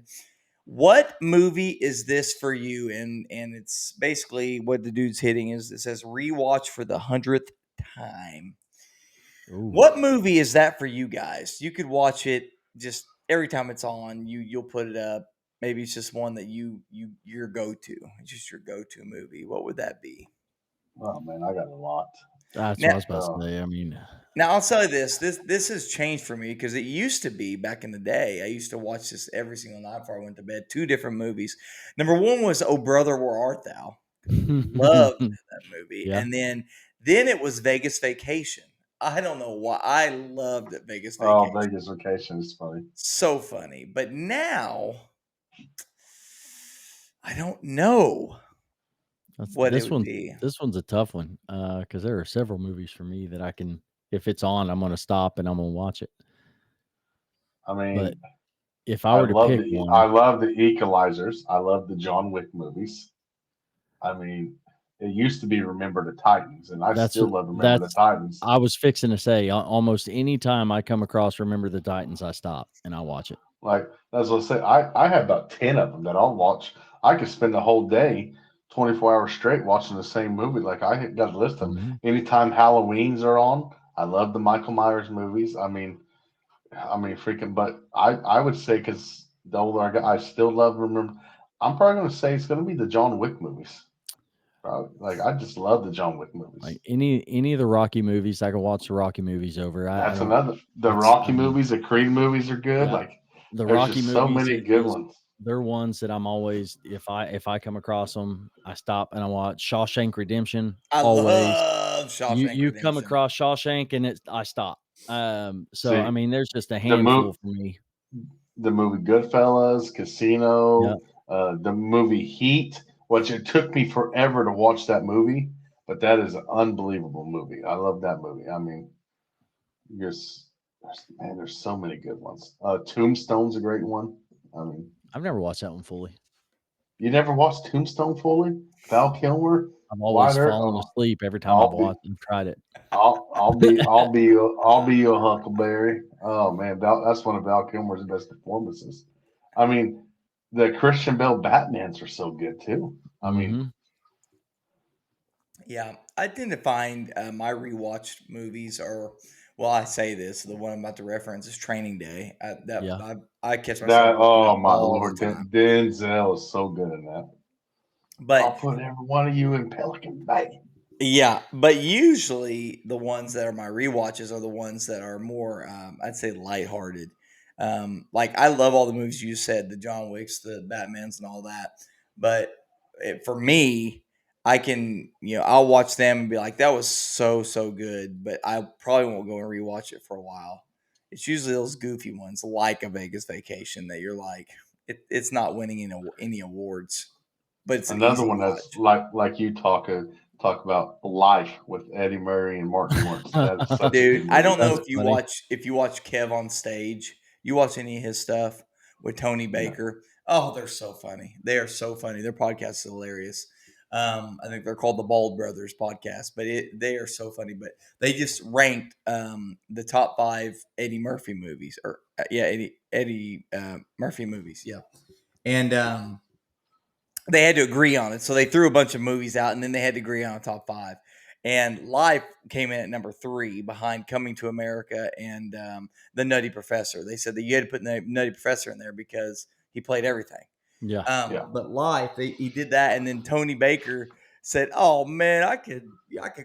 what movie is this for you? And it's basically what the dude's hitting is it says rewatch for the 100th time. Ooh. What movie is that for you guys? You could watch it just every time it's on. You'll put it up. Maybe it's just one that your go to. It's just your go to movie. What would that be? Oh man, I got a lot. That's what Now, I was about Uh, to say. I mean, I'll tell you this. This has changed for me because it used to be back in the day. I used to watch this every single night before I went to bed. Two different movies. Number one was Oh Brother, Where Art Thou? Loved that movie, yeah. and then it was Vegas Vacation. I don't know why I loved it, Vegas oh, Vacation. Vegas Vacation is funny. So funny. But now I don't know what it This would one's be. this one's a tough one because there are several movies for me that I can, if it's on, I'm gonna stop and I'm gonna watch it. I But mean, if I were to pick I one, love the Equalizers. I love the John Wick movies. I mean, it used to be Remember the Titans, and I still love Remember the Titans. I was fixing to say, almost any time I come across Remember the Titans, I stop and I watch it. Like that's what I say. I have about 10 of them that I'll watch. I could spend the whole day, 24 hours straight, watching the same movie. Like I got a list of them. Anytime Halloween's are on, I love the Michael Myers movies. I mean, freaking. But I would say because the older I got, I still love Remember. I'm probably gonna say it's gonna be the John Wick movies. Like I just love the John Wick movies. Like any of the Rocky movies, I can watch the Rocky movies over. That's another. The Rocky movies, the Creed movies are good. Yeah. Like the there's Rocky just movies, so many good ones. They're ones that I'm always, if I come across them, I stop and I watch. Shawshank Redemption. I love Shawshank you Redemption. come across Shawshank and I stop. So See, I mean, there's just a handful for me. The movie Goodfellas, Casino, the movie Heat, which it took me forever to watch that movie, but that is an unbelievable movie. I love that movie. I mean, there's so many good ones. Tombstone's a great one. I mean, I've never watched that one fully. You never watched Tombstone fully? Val Kilmer? I'm always falling asleep every time I've watched and tried it. I'll be your Huckleberry. Oh man, that's one of Val Kilmer's best performances. I mean, the Christian Bale Batmans are so good too. I mean, yeah, I tend to find my rewatched movies are. Well, I say this. The one I'm about to reference is Training Day. I catch myself. Oh my Lord, Denzel is so good in that. But I'll put every one of you in Pelican Bay. Yeah, but usually the ones that are my rewatches are the ones that are more, I'd say, lighthearted. Like I love all the movies you said, the John Wicks, the Batmans, and all that. But for me, I can, I'll watch them and be like, that was so good. But I probably won't go and rewatch it for a while. It's usually those goofy ones, like a Vegas Vacation, that you're like, it's not winning any awards. But it's another one that's like you talk about Life with Eddie Murray and Martin Lawrence. That's such dude. I don't know if you watch Kev on Stage. You watch any of his stuff with Tony Baker? Yeah. Oh, they're so funny. They are so funny. Their podcast is hilarious. I think they're called the Bald Brothers Podcast, but they are so funny. But they just ranked the top 5 Eddie Murphy movies, or Eddie Murphy movies, yeah, and they had to agree on it. So they threw a bunch of movies out, and then they had to agree on a top 5. And Life came in at number 3 behind Coming to America and The Nutty Professor. They said that you had to put the Nutty Professor in there because he played everything. Yeah. But Life, he did that, and then Tony Baker said, "Oh man, I could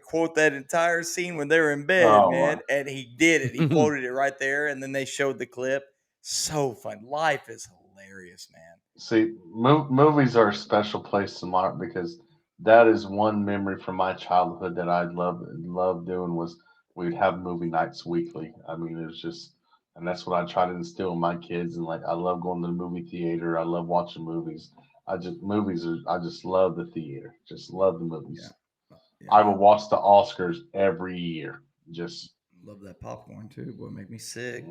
quote that entire scene when they were in bed, man." And he did it. He quoted it right there, and then they showed the clip. So fun. Life is hilarious, man. See, movies are a special place in my heart because that is one memory from my childhood that I loved doing was we'd have movie nights weekly. I mean, it was just, and that's what I try to instill in my kids. And like, I love going to the movie theater. I love watching movies. I just love the theater. Just love the movies. Yeah. I will watch the Oscars every year. Just love that popcorn too. Boy, make me sick.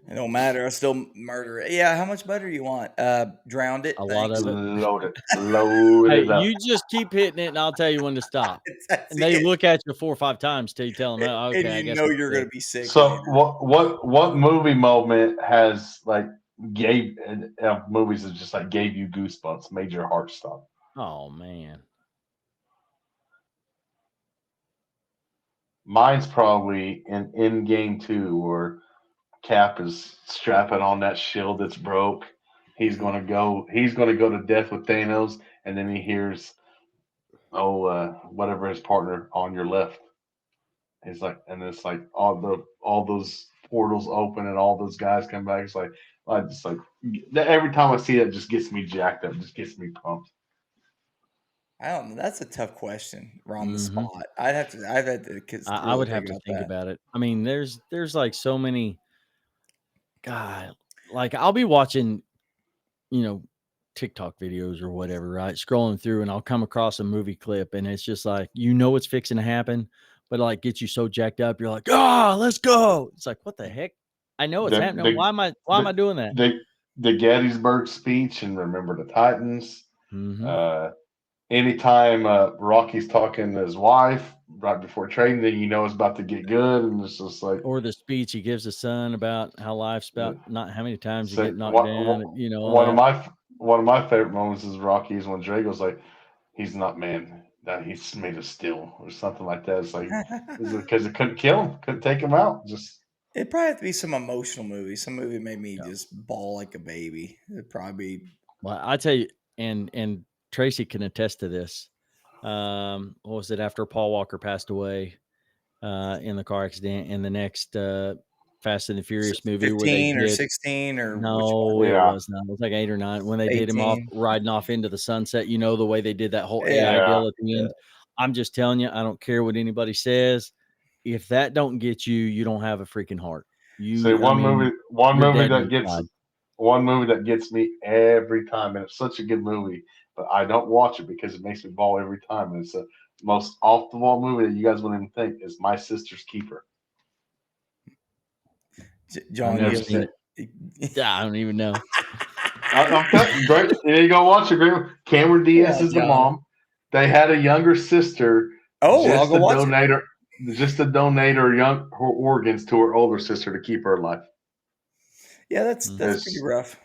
It don't matter. I still murder it. Yeah, how much butter you want? Drowned it. A lot of it. Load it up. You just keep hitting it, and I'll tell you when to stop. And they look at you 4 or 5 times till you tell them, "Oh, okay." And you you're going to be sick. So what movie moment has like gave movies that just like gave you goosebumps, made your heart stop? Oh man. Mine's probably in Endgame 2 where Cap is strapping on that shield that's broke. He's gonna go to death with Thanos, and then he hears, whatever his partner on your left. It's like, and it's like all those portals open and all those guys come back. It's like every time I see that, it just gets me jacked up, just gets me pumped. I don't know. That's a tough question. We're on the spot. I'd have to. I would have to think about it. I mean, there's like so many. God, like I'll be watching, TikTok videos or whatever, right? Scrolling through, and I'll come across a movie clip, and it's just like what's fixing to happen, but like gets you so jacked up, you're like, let's go. It's like, what the heck? I know it's happening. Why am I doing that? The Gettysburg speech and Remember the Titans. anytime Rocky's talking to his wife right before trading, then you know it's about to get good, and it's just like Or the speech he gives his son about how life's about not how many times you so get knocked down, all one of that. my favorite moments is Rocky's when Drago's like, he's not man, that he's made of steel or something like that. It's like is it because it couldn't kill him, couldn't take him out, just It'd probably have to be some emotional movie. Some movie made me Yeah. just bawl like a baby. It'd probably be Well, I tell you, and Tracy can attest to this. What was it after Paul Walker passed away in the car accident? And the next Fast and the Furious movie where they 15 or did 16 or which one? no, it yeah, was not. It was like 8 or 9 when they did him off 18. riding off into the sunset. You know the way they did that whole AI Yeah. yeah. deal at the end. I'm just telling you, I don't care what anybody says. If that don't get you, you don't have a freaking heart. See, one movie You're dead inside. one movie that gets me every time, and it's such a good movie, but I don't watch it because it makes me bawl every time. And it's the most off the wall movie that you guys wouldn't even think is My Sister's Keeper. John, never you seen it. I don't even know. I'm telling you, great. You go watch it. Great. Cameron Diaz is the John. mom. They had a younger sister. Oh, I'll go watch it. Just to donate her organs to her older sister to keep her alive. Yeah, that's pretty rough.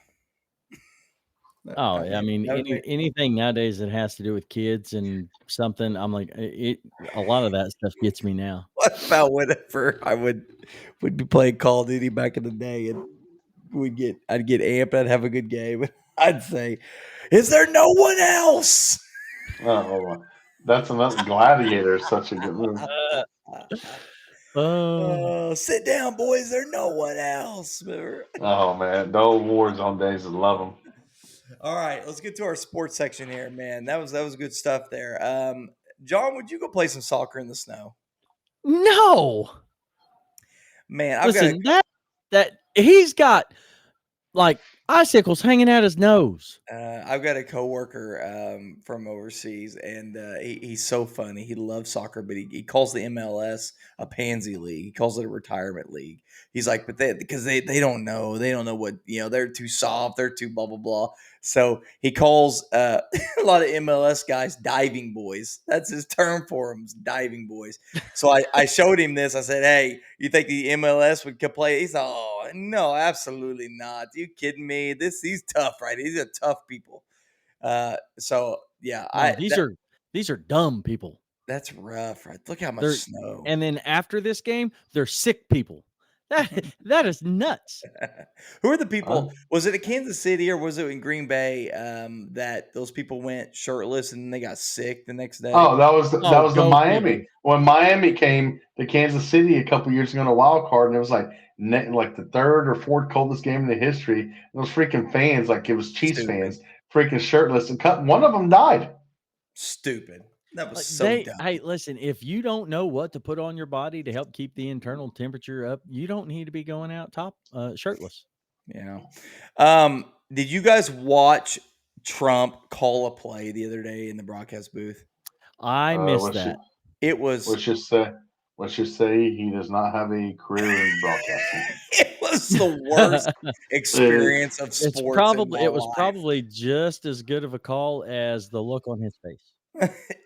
Oh, I mean, anything nowadays that has to do with kids and something, I'm like, a lot of that stuff gets me now. What about whenever I would be playing Call of Duty back in the day, and I'd get amped, I'd have a good game, I'd say, "Is there no one else?" Oh, that's another Gladiator. Is such a good movie. Sit down, boys. There's no one else. Oh man, the old Warzone days, I love them. All right, let's get to our sports section here, man. That was good stuff there. John, would you go play some soccer in the snow? No, man. Listen, that he's got like icicles hanging out his nose. I've got a coworker from overseas, and he's so funny. He loves soccer, but he calls the MLS a pansy league. He calls it a retirement league. He's like, but because they don't know what, they're too soft, they're too blah blah blah. So he calls a lot of MLS guys diving boys. That's his term for them, diving boys. So I showed him this. I said, hey, you think the MLS would play? He's like, oh no, absolutely not. Are you kidding me? He's tough, right? These are tough people. So yeah, no, these are dumb people. That's rough, right? Look how much snow. And then after this game, they're sick people. That is nuts. Who are the people? Was it at Kansas City or was it in Green Bay that those people went shirtless and they got sick the next day? Oh, that was the Miami. People. When Miami came to Kansas City a couple years ago in a wild card, and it was like the third or fourth coldest game in the history. And those freaking fans, like it was Chiefs fans, freaking shirtless, and one of them died. Stupid. That was so dumb. Hey, listen, if you don't know what to put on your body to help keep the internal temperature up, you don't need to be going out shirtless. Yeah. Did you guys watch Trump call a play the other day in the broadcast booth? I missed that. It was. Let's just say he does not have a career in broadcasting. It was the worst experience of sports. It was probably just as good of a call as the look on his face.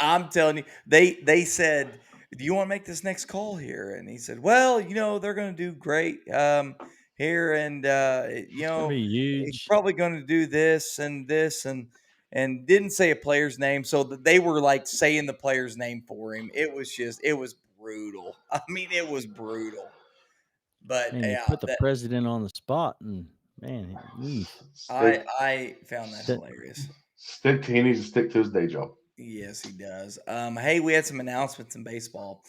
I'm telling you, they said, "Do you want to make this next call here?" And he said, "Well, they're going to do great here, and he's probably going to do this and this and didn't say a player's name, so that they were like saying the player's name for him. It was brutal. I mean, it was brutal. But you put the president on the spot, and man, I found that hilarious. He needs to stick to his day job. Yes, he does. Hey, we had some announcements in baseball.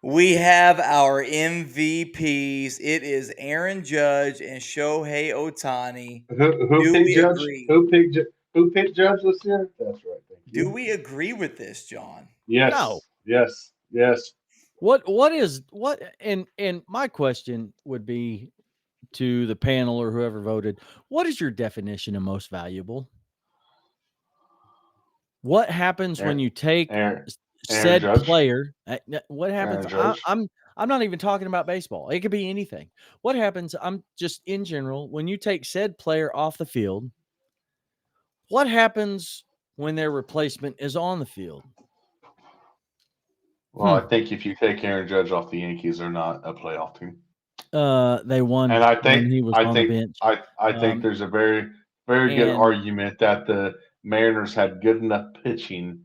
We have our MVPs. It is Aaron Judge and Shohei Ohtani. Who picked Judge this year? That's right. Do we agree with this, John? Yes. No. Yes. And my question would be to the panel or whoever voted, what is your definition of most valuable? What happens when you take said player? What happens? I'm not even talking about baseball. It could be anything. What happens? I'm just in general when you take said player off the field. What happens when their replacement is on the field. Well, I think if you take Aaron Judge off the Yankees, they're not a playoff team. They won And I when think he was I on think the bench. I think there's a very very good and- argument that the Mariners had good enough pitching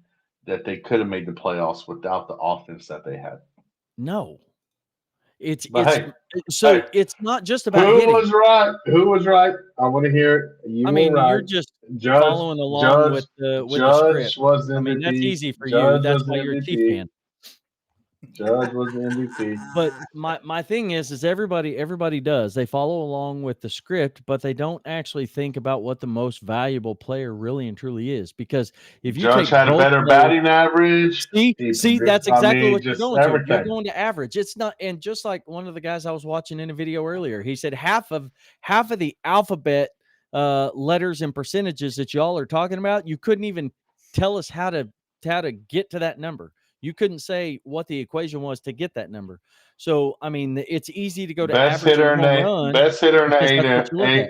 that they could have made the playoffs without the offense that they had. No. It's But hey, it's not just about who hitting. was right? Who was right? I want to hear it. You were right. You're just following along with the script. Was the MVP. That's easy for Judge you. That's was the why you're a Chief MVP. fan. Judge was the MVP. But my thing is everybody does. They follow along with the script, but they don't actually think about what the most valuable player really and truly is. Because if you Judge take had a better batting average. See, that's exactly what you're going everything. to. You're going to average. It's not, and just like one of the guys I was watching in a video earlier, he said half of the alphabet letters and percentages that y'all are talking about, you couldn't even tell us how to get to that number. You couldn't say what the equation was to get that number. So, I mean, it's easy to go to best average hitter and home run. Best hitter in the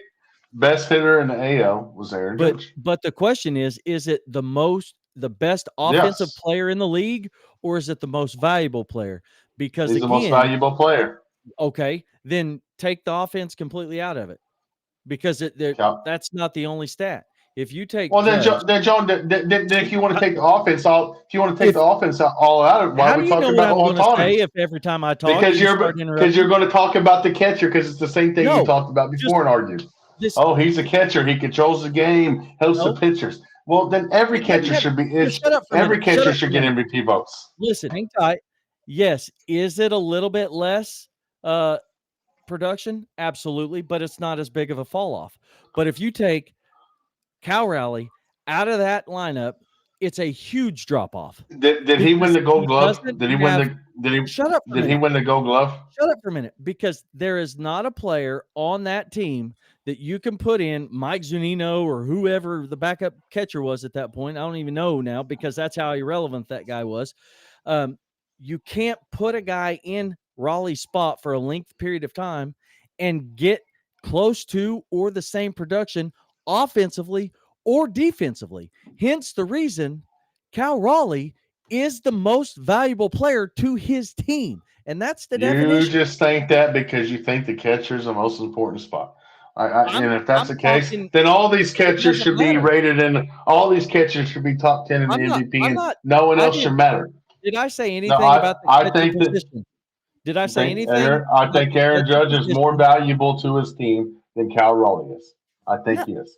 best hitter in the AL was Aaron Judge. But the question is it the best offensive player in the league, or is it the most valuable player? Because he's the most valuable player. Okay, then take the offense completely out of it, because that's not the only stat. If you take then if you want to take the offense all, all out of it, why are we talking about autonomy? If every time I talk, because you're going to talk about the catcher, because it's the same thing you talked about before and argued. He's a catcher. He controls the game, helps the pitchers. Well, then every catcher should be. Every catcher should get MVP votes. Listen, hang tight. Yes, is it a little bit less production? Absolutely, but it's not as big of a fall off. But if you take Cal Raleigh out of that lineup, it's a huge drop off. Did he win the Gold Glove? Did he win the Gold Glove? Shut up for a minute, because there is not a player on that team that you can put in Mike Zunino or whoever the backup catcher was at that point. I don't even know now, because that's how irrelevant that guy was. You can't put a guy in Raleigh's spot for a length period of time and get close to or the same production offensively or defensively. Hence the reason Cal Raleigh is the most valuable player to his team. And that's the definition. You just think that because you think the catcher is the most important spot. And if that's the case, then all these catchers should be rated in. All these catchers should be top 10 in the MVP, and no one else should matter. Did I say anything about the catcher position? Did I say anything? I think Aaron Judge is more valuable to his team than Cal Raleigh is. I think he is.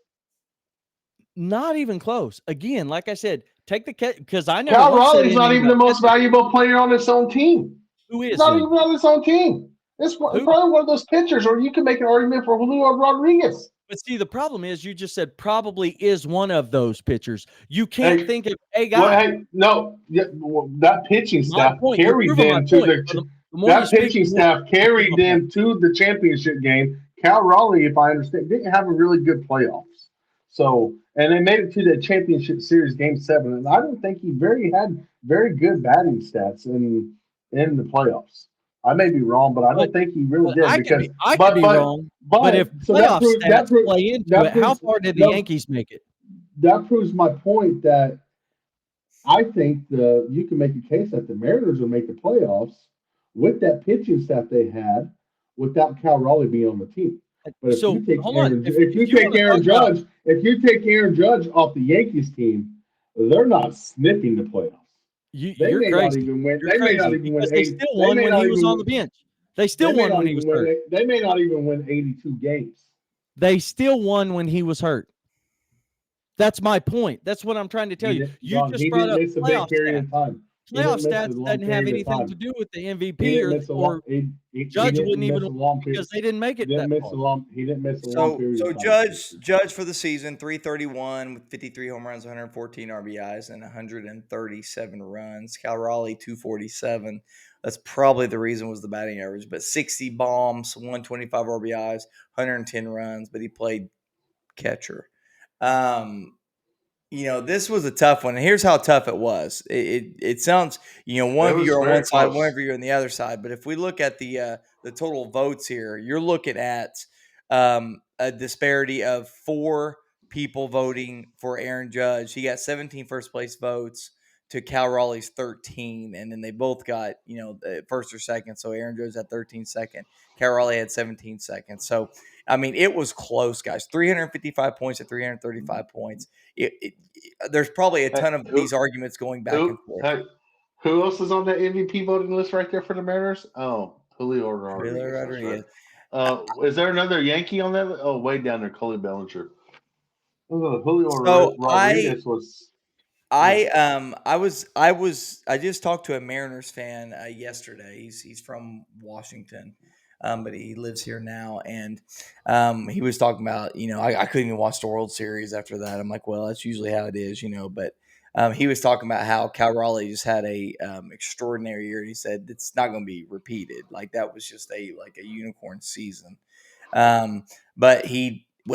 Not even close. Again, like I said, take the catch, because I know Cal Raleigh's not even the most valuable player on his own team. Who is? He's not even on his own team. It's probably one of those pitchers, or you can make an argument for Julio Rodriguez. But see, the problem is you just said probably is one of those pitchers. You can't think of a guy. That pitching staff carried them to the championship game. Cal Raleigh, if I understand, didn't have a really good playoffs. So, and they made it to the championship series, Game 7, and I don't think he had very good batting stats in the playoffs. I may be wrong, but I don't think he really did. I could be wrong. But if playoff stats play into it, how far did the Yankees make it? That proves my point that I think you can make a case that the Mariners will make the playoffs with that pitching staff they had without Cal Raleigh being on the team. But if you take Aaron Judge off the Yankees team, they're not sniffing the playoffs. You're crazy. They may not even win. They still won when he was on the bench. They still won when he was hurt. They may not even win 82 games. They still won when he was hurt. That's my point. That's what I'm trying to tell you. You just brought up playoff stats. Playoff stats doesn't have anything to do with the MVP or Judge wouldn't even win because they didn't make it that far. He didn't miss a long period of time. So Judge for the season, 331 with 53 home runs, 114 RBIs, and 137 runs. Cal Raleigh, 247. That's probably the reason was the batting average, but 60 bombs, 125 RBIs, 110 runs, but he played catcher. This was a tough one. And here's how tough it was. It sounds, one of you are on one side, one of you are on the other side. But if we look at the total votes here, you're looking at a disparity of 4 people voting for Aaron Judge. He got 17 first place votes to Cal Raleigh's 13, and then they both got, first or second. So Aaron Judge had 13 second. Cal Raleigh had 17 seconds. So, I mean, it was close, guys. 355 points to 335 points. There's probably a ton of these arguments going back and forth. Who else is on that MVP voting list right there for the Mariners? Oh, Julio Rodriguez. Rodriguez. Right. Is there another Yankee on that? Oh, way down there, Cody Bellinger. Julio Rodriguez was. I just talked to a Mariners fan yesterday. He's from Washington, but he lives here now, and he was talking about, I couldn't even watch the World Series after that. I'm like, well, that's usually how it is, but he was talking about how Cal Raleigh just had a extraordinary year. He said it's not going to be repeated. Like that was just a unicorn season. But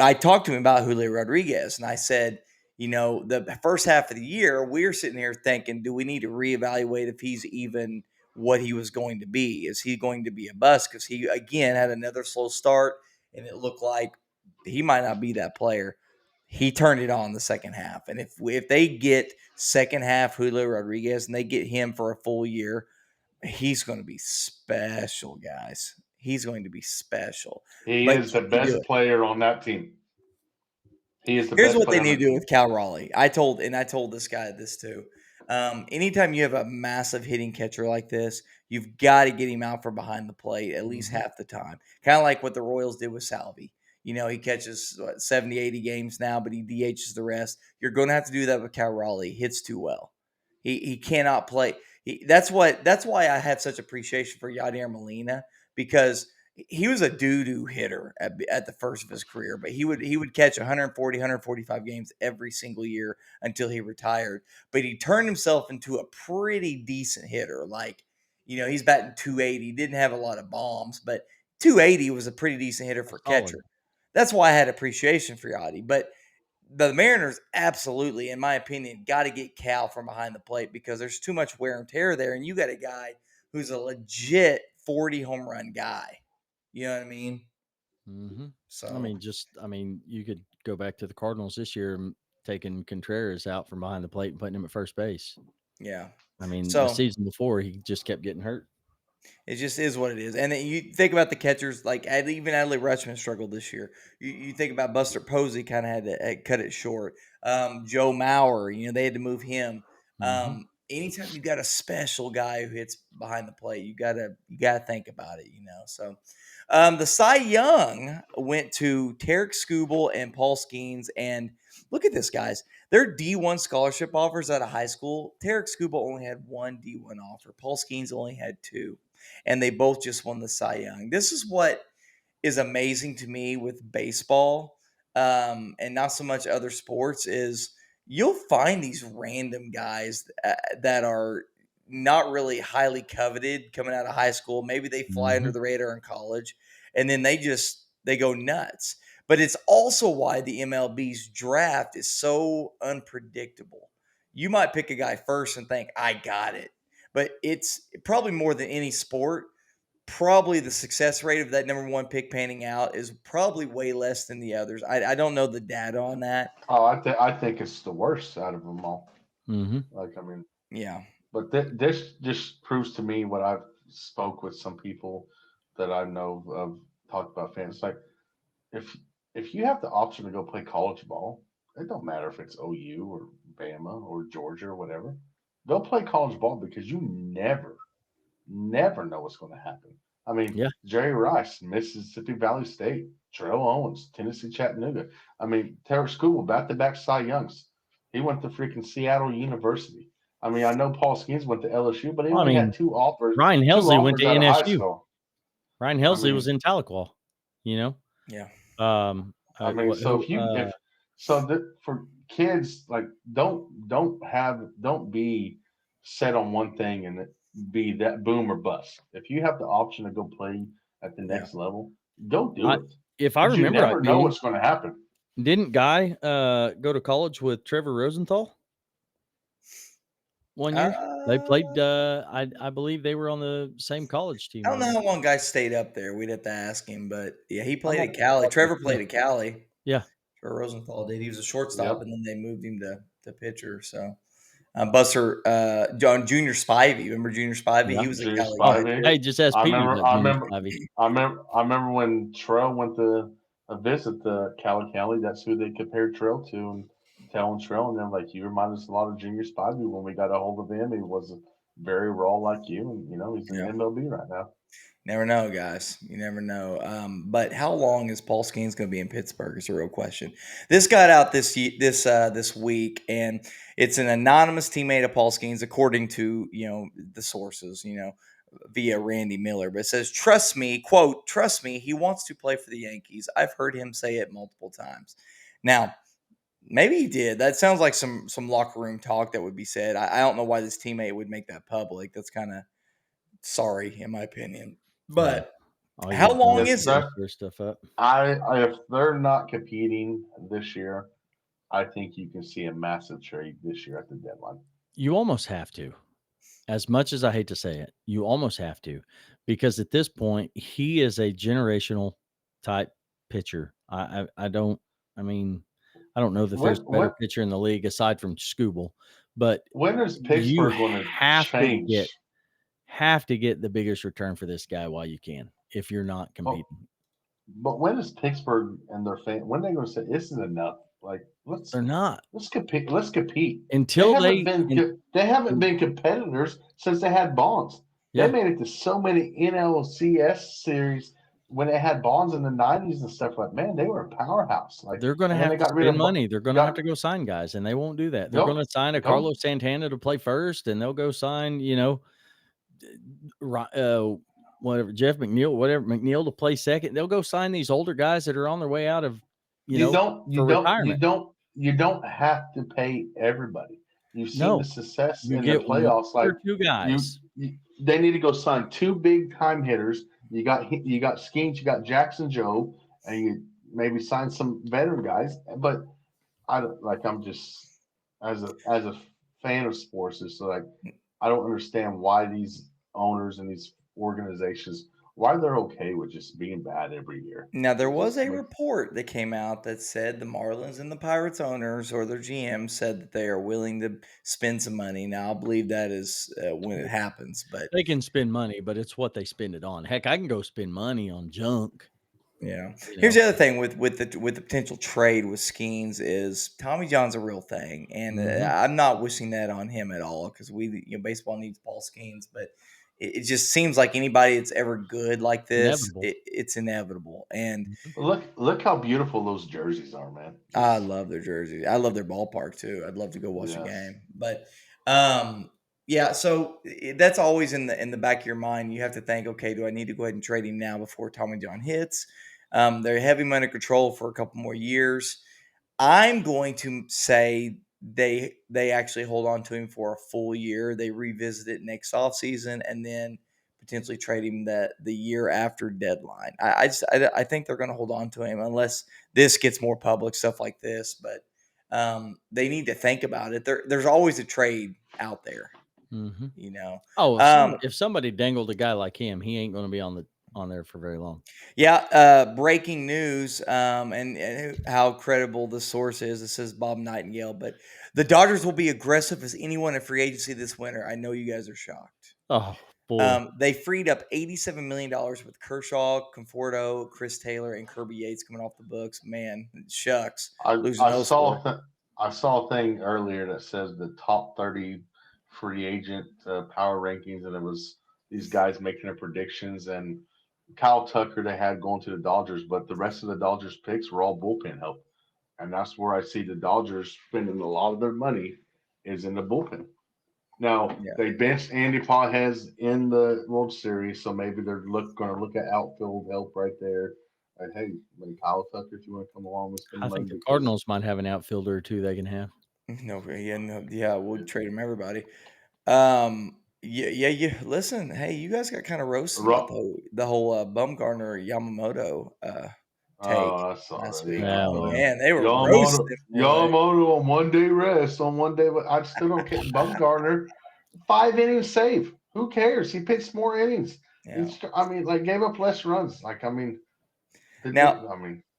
I talked to him about Julio Rodriguez, and I said, the first half of the year, we're sitting here thinking, do we need to reevaluate if he's even what he was going to be? Is he going to be a bust? Because he, again, had another slow start, and it looked like he might not be that player. He turned it on the second half. And if they get second half Julio Rodriguez and they get him for a full year, he's going to be special, guys. He's going to be special. He is the best player on that team. Here's what they need to do with Cal Raleigh. I told this guy this too. Anytime you have a massive hitting catcher like this, you've got to get him out from behind the plate at least half the time. Kind of like what the Royals did with Salvi. He catches 70, 80 games now, but he DHs the rest. You're going to have to do that with Cal Raleigh. He hits too well. He cannot play. That's why I have such appreciation for Yadier Molina, because he was a doo-doo hitter at the first of his career, but he would catch 140, 145 games every single year until he retired. But he turned himself into a pretty decent hitter. Like, he's batting 280. Didn't have a lot of bombs, but 280 was a pretty decent hitter for catcher. That's why I had appreciation for Yadi. But the Mariners absolutely, in my opinion, got to get Cal from behind the plate, because there's too much wear and tear there, and you got a guy who's a legit 40 home run guy. You know what I mean? Mm-hmm. So you could go back to the Cardinals this year, taking Contreras out from behind the plate and putting him at first base. Yeah. The season before, he just kept getting hurt. It just is what it is. And then you think about the catchers, like even Adley Rutschman struggled this year. You think about Buster Posey, kind of had to cut it short. Joe Mauer, they had to move him. Anytime you got a special guy who hits behind the plate, you gotta think about it, So the Cy Young went to Tarek Skubal and Paul Skeens, and look at this, guys. Their D1 scholarship offers out of high school. Tarek Skubal only had one D1 offer. Paul Skeens only had two, and they both just won the Cy Young. This is what is amazing to me with baseball, and not so much other sports, is you'll find these random guys that are not really highly coveted coming out of high school. Maybe they fly under the radar in college, and then they go nuts. But it's also why the MLB's draft is so unpredictable. You might pick a guy first and think, I got it. But it's probably more than any sport, probably the success rate of that number one pick panning out is probably way less than the others. I don't know the data on that. Oh, I think it's the worst out of them all. Mm-hmm. Yeah. But this just proves to me what I've spoke with some people that I know of, talked about fans. Like, if you have the option to go play college ball, it don't matter if it's OU or Bama or Georgia or whatever. They'll play college ball because you never know what's going to happen. Jerry Rice, Mississippi Valley State, Terrell Owens, Tennessee Chattanooga. Tarek Skubal, back-to-back Cy Youngs. He went to freaking Seattle University. I know Paul Skeens went to LSU, but he only had two offers. Ryan Helsley went to NSU. Ryan Helsley was in Tahlequah, Yeah. For kids, like, don't be set on one thing and be that boom or bust. If you have the option to go play at the next level, go do it. If I remember, you never know what's going to happen. Didn't Guy go to college with Trevor Rosenthal? 1 year they played. I believe they were on the same college team. I don't know how long Guy stayed up there. We'd have to ask him, but yeah, he played at Cali. Trevor played at Cali. Yeah. Rosenthal did. He was a shortstop, Yep. and then they moved him to pitcher. So Buster, John Junior Spivey. Remember Junior Spivey? Yeah. He was a Junior Cali guy Spivey. too. Hey, just ask I Petey remember. about I Junior remember. Spivey. I remember when Terrell went to a visit to Cali County. That's who they compared Terrell to, and telling Terrell, and they're like, "You remind us a lot of Junior Spivey." When we got a hold of him, he was very raw like you, and he's in Yeah. the MLB right now. Never know, guys. You never know. But how long is Paul Skeens going to be in Pittsburgh? Is a real question. This got out this week, and it's an anonymous teammate of Paul Skeens, according to the sources, via Randy Miller. But it says, "Trust me, quote, trust me, he wants to play for the Yankees. I've heard him say it multiple times." Now, maybe he did. That sounds like some locker room talk that would be said. I don't know why this teammate would make that public. That's kind of sorry, in my opinion. But All you how gotta do long Yes, is sir. it? stir stuff up. If they're not competing this year, I think you can see a massive trade this year at the deadline. You almost have to. As much as I hate to say it, you almost have to, because at this point he is a generational type pitcher. I don't know that there's a better pitcher in the league aside from Scooble, but When is you Pittsburgh going to change? have to get the biggest return for this guy while you can if you're not competing. But when is Pittsburgh and their fan? When are they going to say this isn't enough? Like They're not let's compete. Let's compete. until they haven't been competitors since they had Bonds. Yeah. They made it to so many NLCS series when they had Bonds in the '90s and stuff. Like, man, they were a powerhouse. Like, they're going to have to spend money. They're going to have to go sign guys, and they won't do that. They're going to sign a Carlos Santana to play first, and they'll go sign, whatever, Jeff McNeil to play second. They'll go sign these older guys that are on their way out of, retirement. You don't have to pay everybody. You've seen the success in the playoffs. Like 2 guys. They need to go sign 2 big time hitters. You got Skeens, you got Jackson Joe, and you maybe sign some veteran guys. But I'm just as a fan of sports, it's like I don't understand why these owners and these organizations why they're okay with just being bad every year. Now, there was a report that came out that said the Marlins and the Pirates owners or their GM said that they are willing to spend some money. Now, I believe that is when it happens, but they can spend money, but it's what they spend it on. Heck, I can go spend money on junk. Yeah. Here's the other thing with the potential trade with Skeens is Tommy John's a real thing, and I'm not wishing that on him at all because baseball needs Paul Skeens, but it just seems like anybody that's ever good like this, it's inevitable. And look how beautiful those jerseys are, man. I love their jerseys. I love their ballpark too. I'd love to go watch a game, but yeah. So that's always in the back of your mind. You have to think, okay, do I need to go ahead and trade him now before Tommy John hits? They're having him under control for a couple more years. I'm going to say they actually hold on to him for a full year. They revisit it next offseason and then potentially trade him the year after deadline. I think they're going to hold on to him unless this gets more public, stuff like this. But they need to think about it. There's always a trade out there, if somebody dangled a guy like him, he ain't going to be on there for very long. Yeah. Breaking news, and how credible the source is. It says Bob Nightingale, but the Dodgers will be aggressive as anyone in free agency this winter. I know you guys are shocked. Oh, boy. They freed up $87 million with Kershaw, Conforto, Chris Taylor, and Kirby Yates coming off the books. Man, shucks. I saw a thing earlier that says the top 30 free agent power rankings, and it was these guys making their predictions, and Kyle Tucker they had going to the Dodgers, but the rest of the Dodgers picks were all bullpen help. And that's where I see the Dodgers spending a lot of their money is in the bullpen. Now, they benched Andy Pages in the World Series, so maybe they're going to look at outfield help right there. Like, hey, Kyle Tucker, if you want to come along with spend money. I think the Cardinals might have an outfielder or two they can have. We'll trade them everybody. Listen, hey, you guys got kind of roasted about the whole Bumgarner Yamamoto take last week. Man, they were roasted. Yamamoto on 1 day rest on 1 day, but I still don't care. Bumgarner, 5 innings save. Who cares? He pitched more innings. Yeah. Gave up less runs.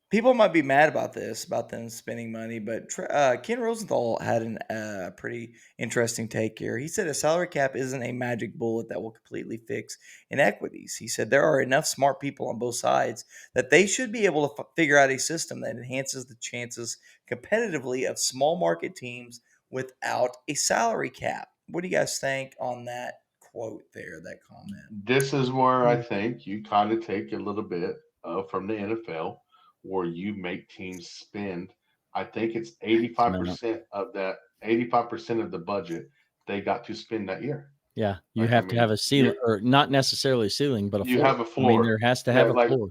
People might be mad about this, about them spending money, but Ken Rosenthal had a pretty interesting take here. He said a salary cap isn't a magic bullet that will completely fix inequities. He said there are enough smart people on both sides that they should be able to figure out a system that enhances the chances competitively of small market teams without a salary cap. What do you guys think on that quote there, that comment? This is where I think you kind of take a little bit from the NFL, where you make teams spend. I think it's Amount. 85% of that, 85% of the budget they got to spend that year. Yeah, you Like, I have to have mean, a ceiling, or not necessarily a ceiling, but a you floor. have a I mean, floor. there has to have a Like, floor.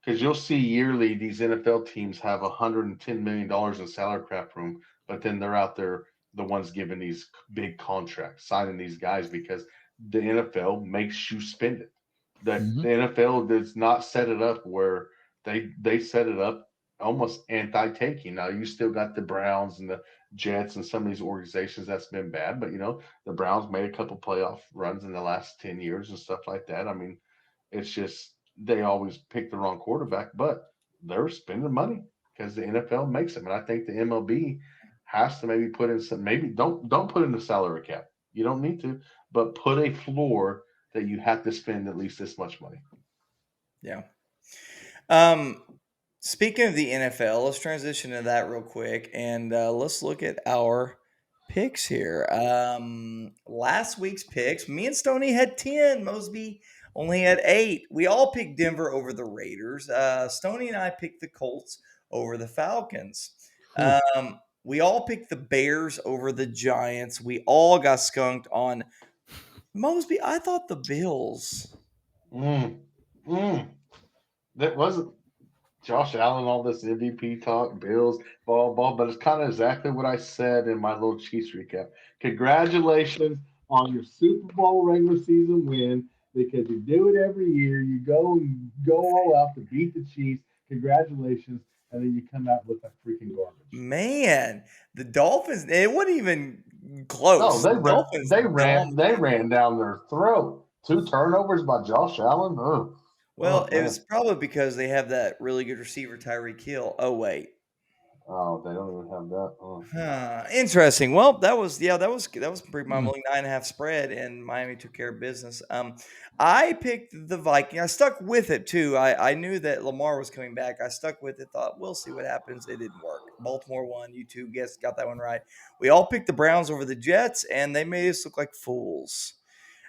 because you'll see yearly these NFL teams have $110 million in salary cap room, but then they're out there the ones giving these big contracts, signing these guys because the NFL makes you spend it. The NFL does not set it up where they set it up almost anti-taking. Now you still got the Browns and the Jets and some of these organizations that's been bad, but the Browns made a couple playoff runs in the last 10 years and stuff like that. I mean, it's just they always pick the wrong quarterback, but they're spending money because the NFL makes them. And I think the MLB has to maybe put in some, maybe don't put in the salary cap. You don't need to, but put a floor that you have to spend at least this much money. Yeah. Um, Speaking of the NFL, let's transition to that real quick, and let's look at our picks here. Last week's picks, me and Stoney had 10. Mosby only had 8. We all picked Denver over the Raiders. Stoney and I picked the Colts over the Falcons. We all picked the Bears over the Giants. We all got skunked on Mosby. I thought the Bills. Mm, mm. That wasn't Josh Allen, all this MVP talk, Bills, ball, but it's kind of exactly what I said in my little Chiefs recap. Congratulations on your Super Bowl regular season win because you do it every year. You go all out to beat the Chiefs. Congratulations, and then you come out with that freaking garbage. Man, the Dolphins, it wasn't even No, close. they The ran, Dolphins they ran, they dominated. ran down their throat. 2 turnovers by Josh Allen. Oh, Well, oh it man. was probably because they have that really good receiver, Tyreek Hill. Oh, wait. Oh, they don't even have that. Oh. Interesting. Well, that was pretty mumbling 9.5 spread, and Miami took care of business. I picked the Viking. I stuck with it too. I knew that Lamar was coming back. I stuck with it. Thought we'll see what happens. It didn't work. Baltimore won. You two guys got that one right. We all picked the Browns over the Jets, and they made us look like fools.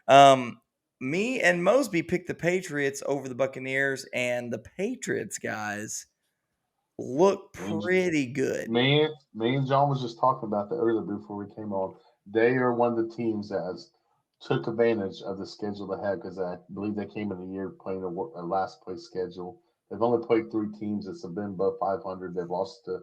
Um, Me and Mosby picked the Patriots over the Buccaneers, and the Patriots guys look pretty good. Me and John was just talking about that earlier before we came on. They are one of the teams that has took advantage of the schedule they had because I believe they came in the year playing a last place schedule. They've only played 3 teams that's been above 500. They've lost to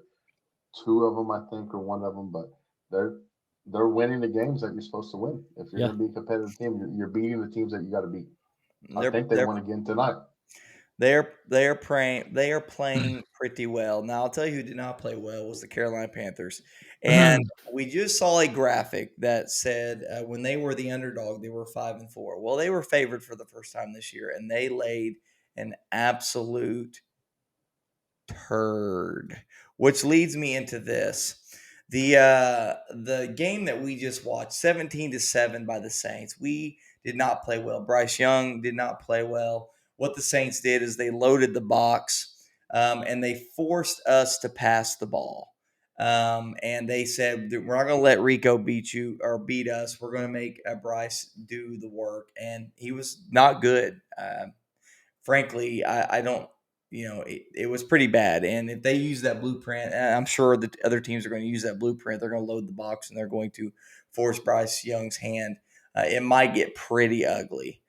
2 of them, I think, or one of them, but they're winning the games that you're supposed to win. If you're Yeah. going to be a competitive team, you're beating the teams that you got to beat. I They're think they they're won again tonight. They are playing pretty well. Now I'll tell you who did not play well was the Carolina Panthers, and we just saw a graphic that said when they were the underdog, they were 5-4. Well, they were favored for the first time this year, and they laid an absolute turd. Which leads me into this. The game that we just watched, 17-7 by the Saints. We did not play well. Bryce Young did not play well. What the Saints did is they loaded the box and they forced us to pass the ball. And they said we're not going to let Rico beat you or beat us. We're going to make Bryce do the work, and he was not good. Frankly, I don't. It was pretty bad. And if they use that blueprint, and I'm sure the other teams are going to use that blueprint. They're going to load the box and they're going to force Bryce Young's hand. It might get pretty ugly.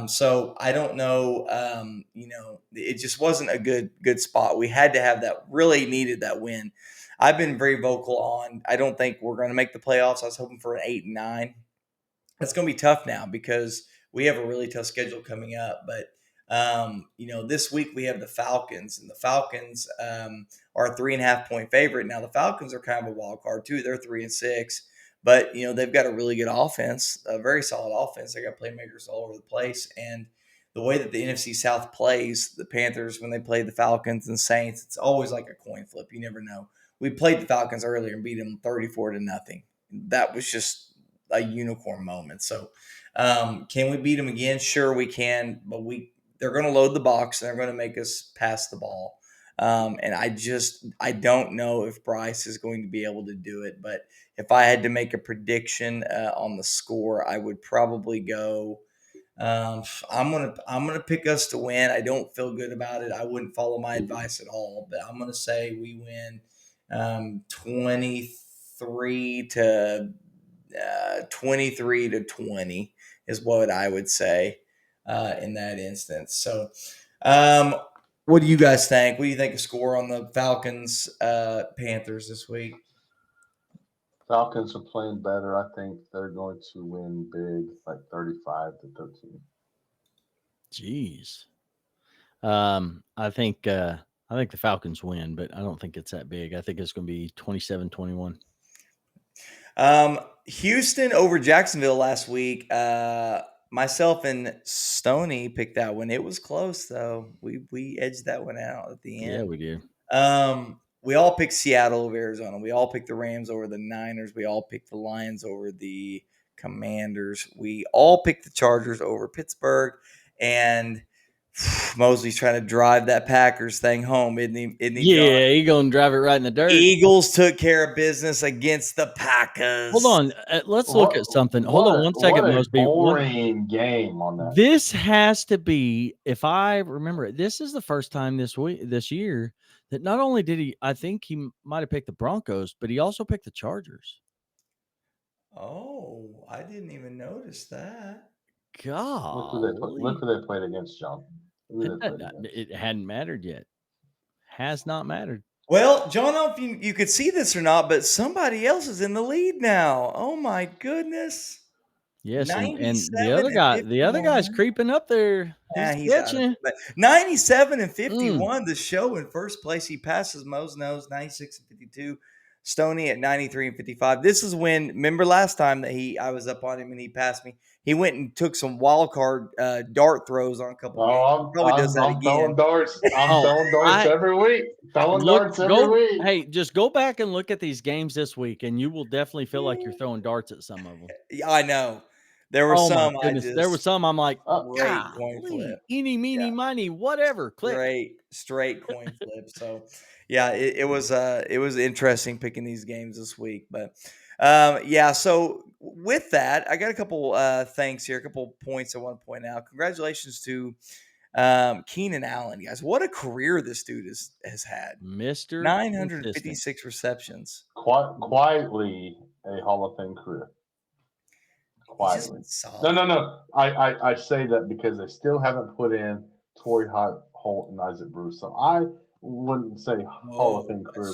So I don't know. It just wasn't a good spot. We had to have that. Really needed that win. I've been very vocal on. I don't think we're going to make the playoffs. I was hoping for an 8-9. It's going to be tough now because we have a really tough schedule coming up. But this week we have the Falcons, and the Falcons are a 3.5 point favorite. Now the Falcons are kind of a wild card too. They're 3-6, but they've got a really good offense, a very solid offense. They got playmakers all over the place, and the way that the NFC South plays, the Panthers, when they play the Falcons and Saints, it's always like a coin flip. You never know. We played the Falcons earlier and beat them 34-0. That was just a unicorn moment. So, can we beat them again? Sure, we can, but they're going to load the box and they're going to make us pass the ball. And I don't know if Bryce is going to be able to do it. But if I had to make a prediction on the score, I would probably go. I'm gonna pick us to win. I don't feel good about it. I wouldn't follow my advice at all, but I'm gonna say we win 23-20 is what I would say in that instance. So, what do you guys think? What do you think of score on the Falcons Panthers this week? Falcons are playing better. I think they're going to win big, like 35-13. Jeez. I think the Falcons win, but I don't think it's that big. I think it's going to be 27-21. Houston over Jacksonville last week. Myself and Stoney picked that one. It was close though. We edged that one out at the end. Yeah, we did. We all picked Seattle over Arizona. We all picked the Rams over the Niners. We all picked the Lions over the Commanders. We all picked the Chargers over Pittsburgh. And Mosby's trying to drive that Packers thing home, isn't he? Yeah, he's going to drive it right in the dirt. Eagles took care of business against the Packers. Hold on. Let's look at something. Hold on one second, Mosby. Boring game on that. This has to be, if I remember it, this is the first time this year that not only did he, I think he might have picked the Broncos, but he also picked the Chargers. Oh, I didn't even notice that. God. Look who they played against, John. It hadn't mattered yet. Has not mattered. Well, John, I don't know if you could see this or not, but somebody else is in the lead now. Oh my goodness. Yes, and the other guy's creeping up there. He's catching. 97-51. The show in first place. He passes Mo's nose 96-52. Stoney at 93-55. This is when, remember last time that I was up on him and he passed me. He went and took some wild card dart throws on a couple games. Probably does that again. Throwing darts. I'm throwing darts every week. Darts every week. Hey, just go back and look at these games this week, and you will definitely feel like you're throwing darts at some of them. Yeah, I know. There were some. There were some. I'm like, great coin flip. Eeny, meeny, miny, whatever. Click. Great straight coin flip. So, yeah, it was interesting picking these games this week. But yeah. So with that, I got a couple thanks here, a couple points I want to point out. Congratulations to Keenan Allen, guys. What a career this dude has had. Mr. 956 receptions. Quietly a Hall of Fame career. Quietly. No. I say that because they still haven't put in Torrey Holt and Isaac Bruce. So I wouldn't say Hall of Fame career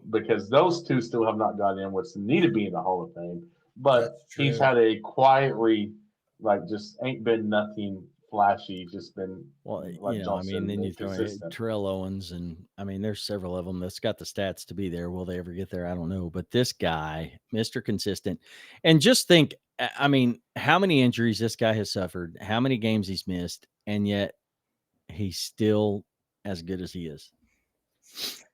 because those two still have not got in what's needed to be in the Hall of Fame. But he's had a quietly, like, just ain't been nothing flashy, just been then you throw in Terrell Owens, and I mean, there's several of them that's got the stats to be there. Will they ever get there? I don't know. But this guy, Mr. Consistent, and just think, I mean, how many injuries this guy has suffered, how many games he's missed, and yet he's still as good as he is.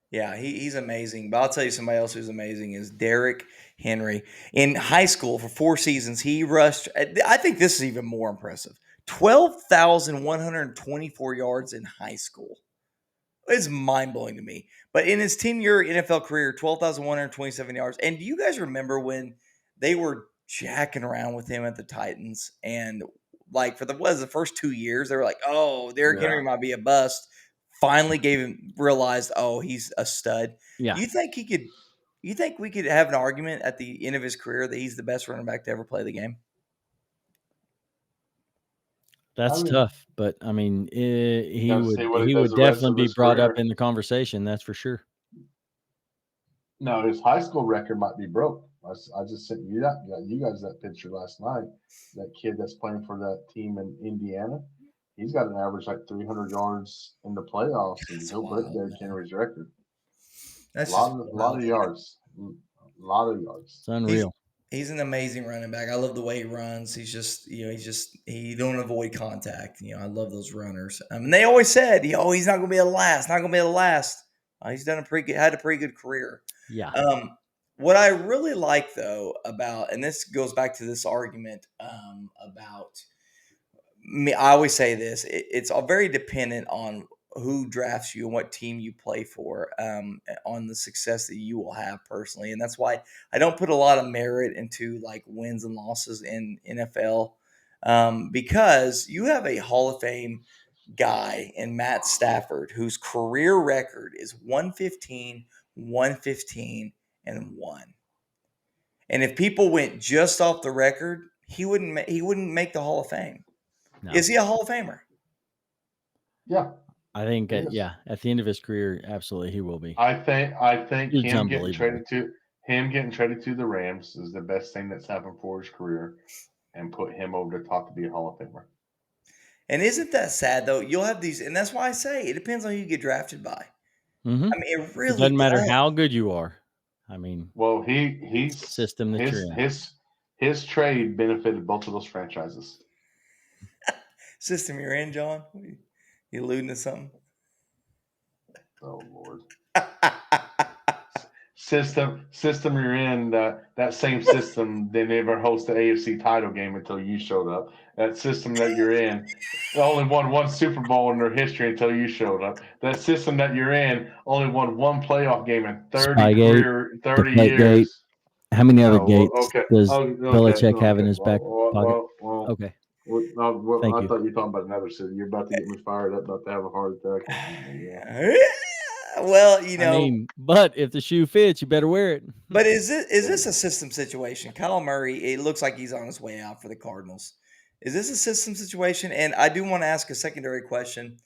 Yeah, he's amazing. But I'll tell you somebody else who's amazing is Derrick Henry. In high school for 4 seasons, he rushed, I think this is even more impressive, 12,124 yards in high school. It's mind-blowing to me. But in his 10-year NFL career, 12,127 yards. And do you guys remember when they were jacking around with him at the Titans? And like for the first 2 years, they were like, oh, Derrick Henry might be a bust. Finally realized, oh, he's a stud. Yeah. You think we could have an argument at the end of his career that he's the best running back to ever play the game? That's tough, but I mean, he would definitely be brought up in the conversation. That's for sure. No, his high school record might be broke. I just sent you guys that picture last night. That kid that's playing for that team in Indiana, he's got an average like 300 yards in the playoffs, and he'll break Derrick Henry's record. That's a lot of yards. A lot of yards. It's unreal. He's an amazing running back. I love the way he runs. He don't avoid contact. I love those runners. And they always said, he's not going to be the last. Not going to be the last. He's had a pretty good career. Yeah. What I really like though about, and this goes back to this argument about me, I always say this: it's all very dependent on who drafts you and what team you play for, on the success that you will have personally. And that's why I don't put a lot of merit into like wins and losses in NFL, because you have a Hall of Fame guy in Matt Stafford whose career record is 115, 115, and 1. And if people went just off the record, he wouldn't make the Hall of Fame. No. Is he a Hall of Famer? Yeah. I think, Yes. at the end of his career, absolutely he will be. I think It's him getting unbelievable. traded to the Rams is the best thing that's happened for his career, and put him over the top to be a Hall of Famer. And isn't that sad though? You'll have these, and that's why I say it depends on who you get drafted by. Mhm. I mean, it really It doesn't matter does. how good you are. I mean, Well, he's system that you're in. his trade benefited both of those franchises. System you're in, John? You alluding to something? Oh Lord. System you're in, that same system, they never host the AFC title game until you showed up. That system that you're in only won one Super Bowl in their history until you showed up. That system that you're in only won one playoff game in 30 Deflategate. years. How many other Oh, gates okay. does Okay. Belichick have in his back Well, pocket? well, Okay. I Thank you. thought you were talking about another city. You're about to get me fired up, about to have a heart attack. Well, I mean, but if the shoe fits, you better wear it. but is this a system situation? Kyler Murray, it looks like he's on his way out for the Cardinals. Is this a system situation? And I do want to ask a secondary question.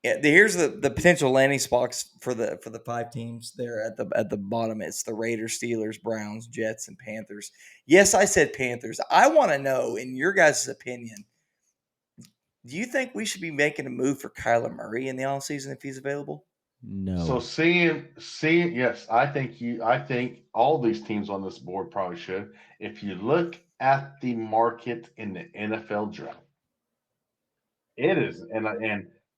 Here's the potential landing spots for the 5 teams there at the bottom. It's the Raiders, Steelers, Browns, Jets, and Panthers. Yes, I said Panthers. I want to know, in your guys' opinion, do you think we should be making a move for Kyler Murray in the offseason if he's available? No. So seeing, yes, I think all these teams on this board probably should. If you look at the market in the NFL draft, it is, and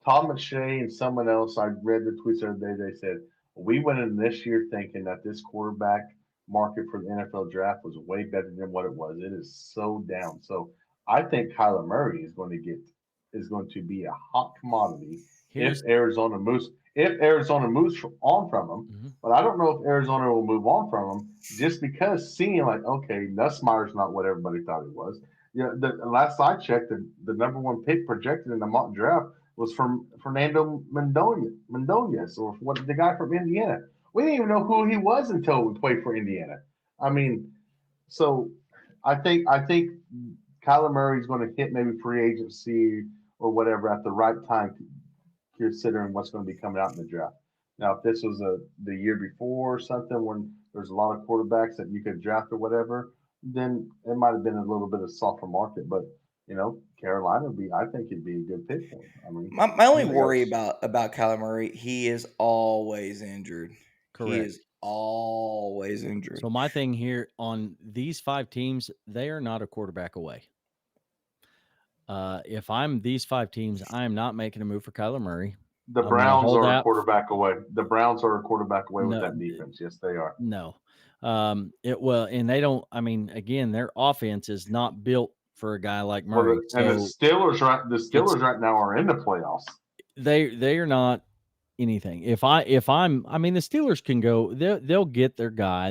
Tom McShay and someone else, I read the tweets the other day. They said we went in this year thinking that this quarterback market for the NFL draft was way better than what it was. It is so down. So I think Kyler Murray is going to be a hot commodity if Arizona moves on from him. Mm-hmm. But I don't know if Arizona will move on from him just because seeing like, okay, Nussmeier's not what everybody thought he was. The last I checked, the number one pick projected in the mock draft was from Fernando Mendoza, or what, the guy from Indiana. We didn't even know who he was until we played for Indiana. I mean, so I think Kyler Murray's going to hit maybe free agency or whatever at the right time, considering what's going to be coming out in the draft. Now, if this was the year before or something when there's a lot of quarterbacks that you could draft or whatever, then it might have been a little bit of softer market. But Carolina I think it'd be a good pick for him. I mean, my only worry about Kyler Murray, he is always injured. Correct. He is always injured. So my thing here on these 5 teams, they are not a quarterback away. If I'm these 5 teams, I am not making a move for Kyler Murray. The Browns are a quarterback away. The Browns are a quarterback away with that defense. Yes, they are. No. And they don't. I mean, again, their offense is not built for a guy like Murray. And the Steelers right now are in the playoffs. They are not anything. I mean, the Steelers can go. They'll get their guy.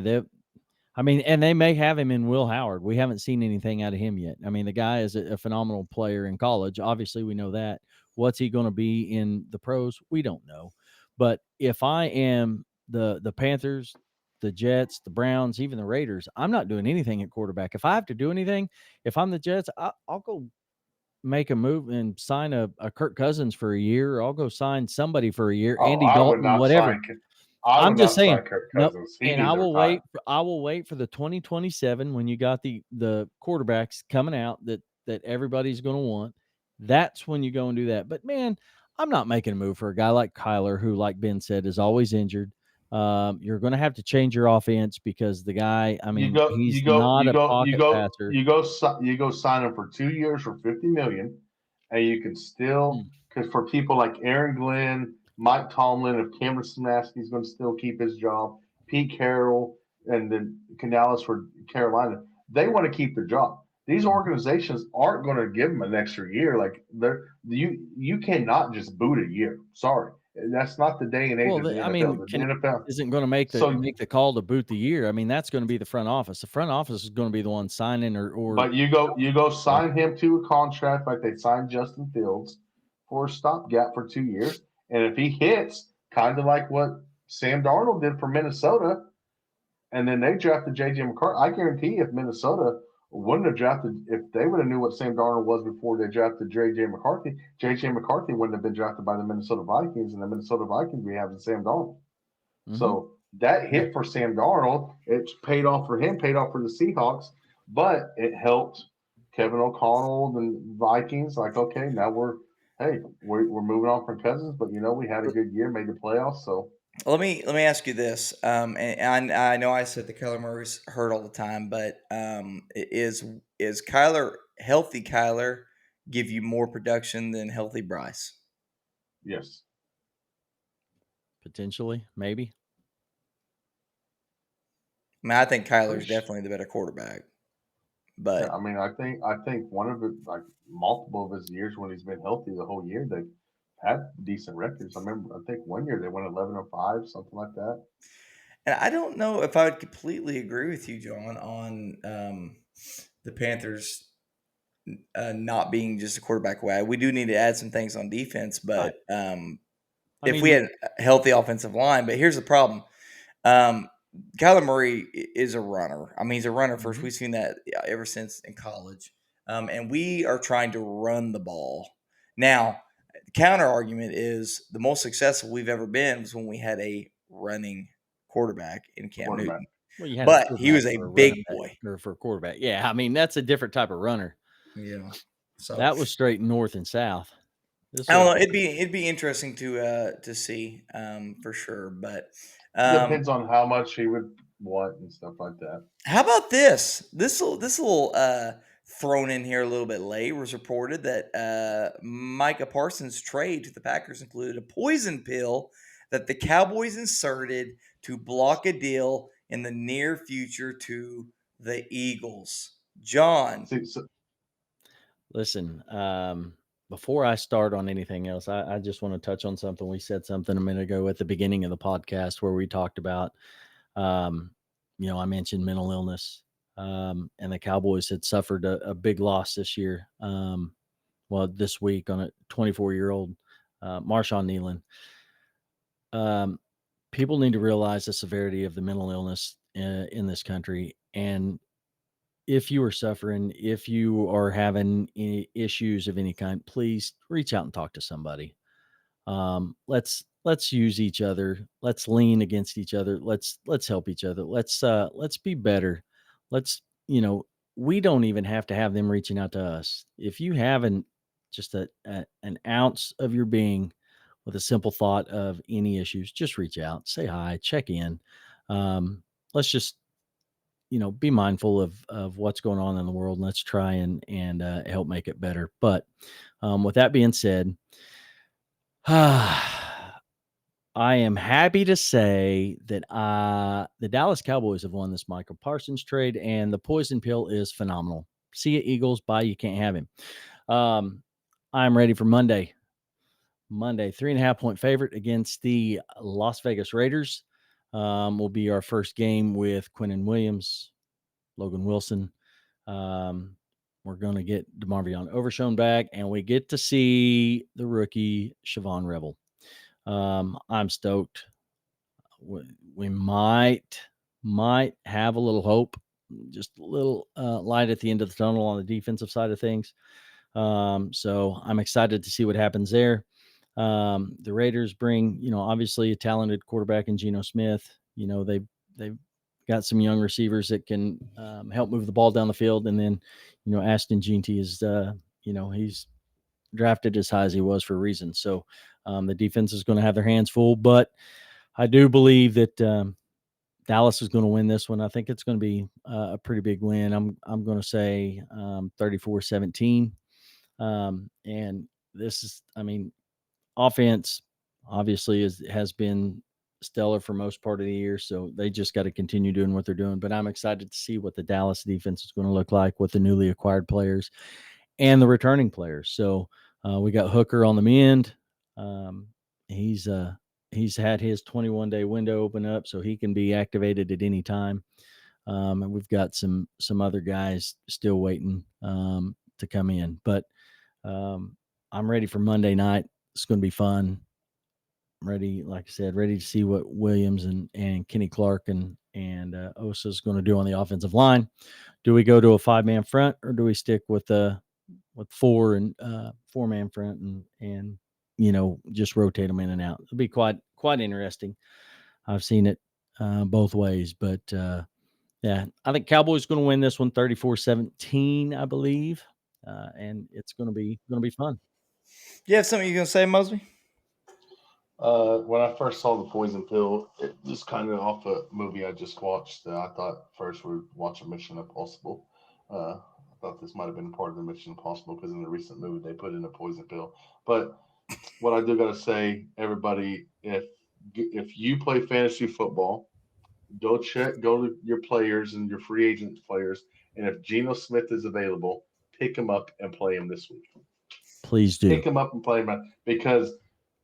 And they may have him in Will Howard. We haven't seen anything out of him yet. I mean, the guy is a phenomenal player in college. Obviously, we know that. What's he going to be in the pros? We don't know. But if I am the Panthers, the Jets, the Browns, even the Raiders, I'm not doing anything at quarterback. If I have to do anything, if I'm the Jets, I'll go make a move and sign a Kirk Cousins for a year. I'll go sign somebody for a year. Andy Dalton, whatever. I'm just saying. Nope. And I will wait. I will wait for the 2027 when you got the quarterbacks coming out that everybody's going to want. That's when you go and do that. But man, I'm not making a move for a guy like Kyler, who, like Ben said, is always injured. You're going to have to change your offense because the guy, I mean, he's not a pocket passer. you go sign him for 2 years for $50 million, and you can still, because for people like Aaron Glenn, Mike Tomlin, if Cameron Samaski's going to still keep his job, Pete Carroll, and then Canales for Carolina, they want to keep their job. These organizations aren't going to give them an extra year. Like you cannot just boot a year. Sorry, that's not the day and age of the NFL. I mean, the NFL isn't going to make the call to boot the year. I mean, that's going to be the front office. The front office is going to be the one signing or. But you go sign him to a contract like they signed Justin Fields for a stopgap for 2 years, and if he hits, kind of like what Sam Darnold did for Minnesota, and then they drafted J.J. McCarthy. I guarantee if Minnesota wouldn't have drafted, if they would have knew what Sam Darnold was before they drafted J.J. McCarthy wouldn't have been drafted by the Minnesota Vikings, and the Minnesota Vikings we have Sam Darnold. Mm-hmm. So that hit for Sam Darnold, it's paid off for him, paid off for the Seahawks, but it helped Kevin O'Connell and Vikings. Like, okay, now we're moving on from Cousins, but we had a good year, made the playoffs, so. Let me ask you this, and I know I said the Kyler Murray's hurt all the time, but is Kyler healthy? Kyler give you more production than healthy Bryce? Yes, potentially, maybe. I mean, I think Kyler's definitely the better quarterback, but yeah, I mean, I think one of it, like multiple of his years when he's been healthy the whole year, they've had decent records. I think 1 year they went 11-5, something like that. And I don't know if I would completely agree with you, John, on the Panthers not being just a quarterback away. We do need to add some things on defense, but if we had a healthy offensive line, but here's the problem. Kyler Murray is a runner. I mean, he's a runner first. Mm-hmm. We've seen that ever since in college. And we are trying to run the ball. Now, the counter argument is the most successful we've ever been was when we had a running quarterback in Cam Newton. Well, but he was a big boy. Or for a quarterback. Yeah, I mean, that's a different type of runner. Yeah. So that was straight north and south. I don't know. It'd be interesting to see for sure, but depends on how much he would want and stuff like that. How about this? This little thrown in here a little bit late was reported that Micah Parsons' trade to the Packers included a poison pill that the Cowboys inserted to block a deal in the near future to the Eagles. John. Listen, before I start on anything else, I just want to touch on something. We said something a minute ago at the beginning of the podcast where we talked about, I mentioned mental illness, and the Cowboys had suffered a big loss this year. This week on a 24-year-old Marshawn Nealon. People need to realize the severity of the mental illness in this country. And if you are suffering, if you are having any issues of any kind, please reach out and talk to somebody. Let's use each other. Let's lean against each other. Let's help each other. Let's be better. We don't even have to have them reaching out to us. If you have just an ounce of your being with a simple thought of any issues, just reach out, say hi, check in. Let's just, be mindful of what's going on in the world, and let's try and help make it better. But with that being said, I am happy to say that the Dallas Cowboys have won this Micah Parsons trade, and the poison pill is phenomenal. See you, Eagles. Bye. You can't have him. I'm ready for Monday. 3.5-point favorite against the Las Vegas Raiders. Will be our first game with Quinnen Williams, Logan Wilson. We're going to get DeMarvion Overshown back, and we get to see the rookie Siobhan Rebel. I'm stoked. We might have a little hope, just a little light at the end of the tunnel on the defensive side of things. So I'm excited to see what happens there. The Raiders bring, obviously a talented quarterback in Geno Smith. They've got some young receivers that can help move the ball down the field. And then, Ashton Jeanty is, he's drafted as high as he was for a reason. So the defense is going to have their hands full, but I do believe that Dallas is going to win this one. I think it's going to be a pretty big win. I'm going to say 34-17. And this is, I mean, offense obviously has been stellar for most part of the year, so they just got to continue doing what they're doing. But I'm excited to see what the Dallas defense is going to look like with the newly acquired players and the returning players. So we got Hooker on the mend. He's had his 21-day window open up, so he can be activated at any time. And we've got some other guys still waiting to come in. But I'm ready for Monday night. It's going to be fun. I'm ready, like I said, ready to see what Williams and Kenny Clark and Osa is going to do on the offensive line. Do we go to a 5-man front, or do we stick with 4-man front and just rotate them in and out? It'll be quite interesting. I've seen it both ways, but yeah, I think Cowboys going to win this one 34-17, I believe, and it's going to be fun. You have something you're going to say, Mosby? When I first saw the Poison Pill, it just kind of off a movie I just watched. I thought first we'd watch a Mission Impossible. I thought this might have been part of the Mission Impossible because in the recent movie they put in a poison pill. But what I do got to say, everybody, if you play fantasy football, go to your players and your free agent players, and if Geno Smith is available, pick him up and play him this week. Please do. Pick him up and play him because,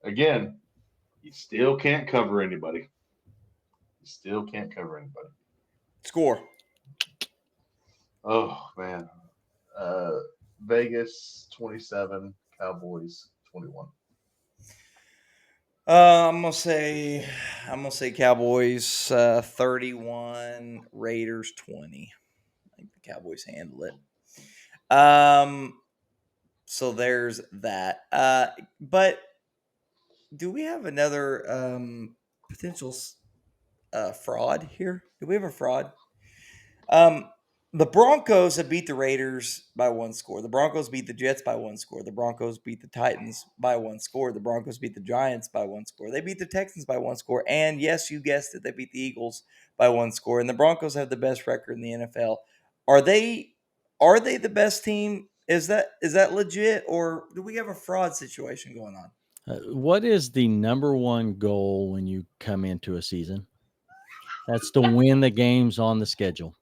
again, you still can't cover anybody. Score. Oh, man. Vegas 27, Cowboys 21. I'm gonna say Cowboys 31, Raiders 20. I think the Cowboys handle it. So there's that. But do we have another potential fraud here? Do we have a fraud? The Broncos have beat the Raiders by 1 score. The Broncos beat the Jets by 1 score. The Broncos beat the Titans by 1 score. The Broncos beat the Giants by 1 score. They beat the Texans by 1 score. And yes, you guessed it, they beat the Eagles by 1 score. And the Broncos have the best record in the NFL. Are they the best team? Is that legit, or do we have a fraud situation going on? What is the number one goal when you come into a season? That's to win the games on the schedule.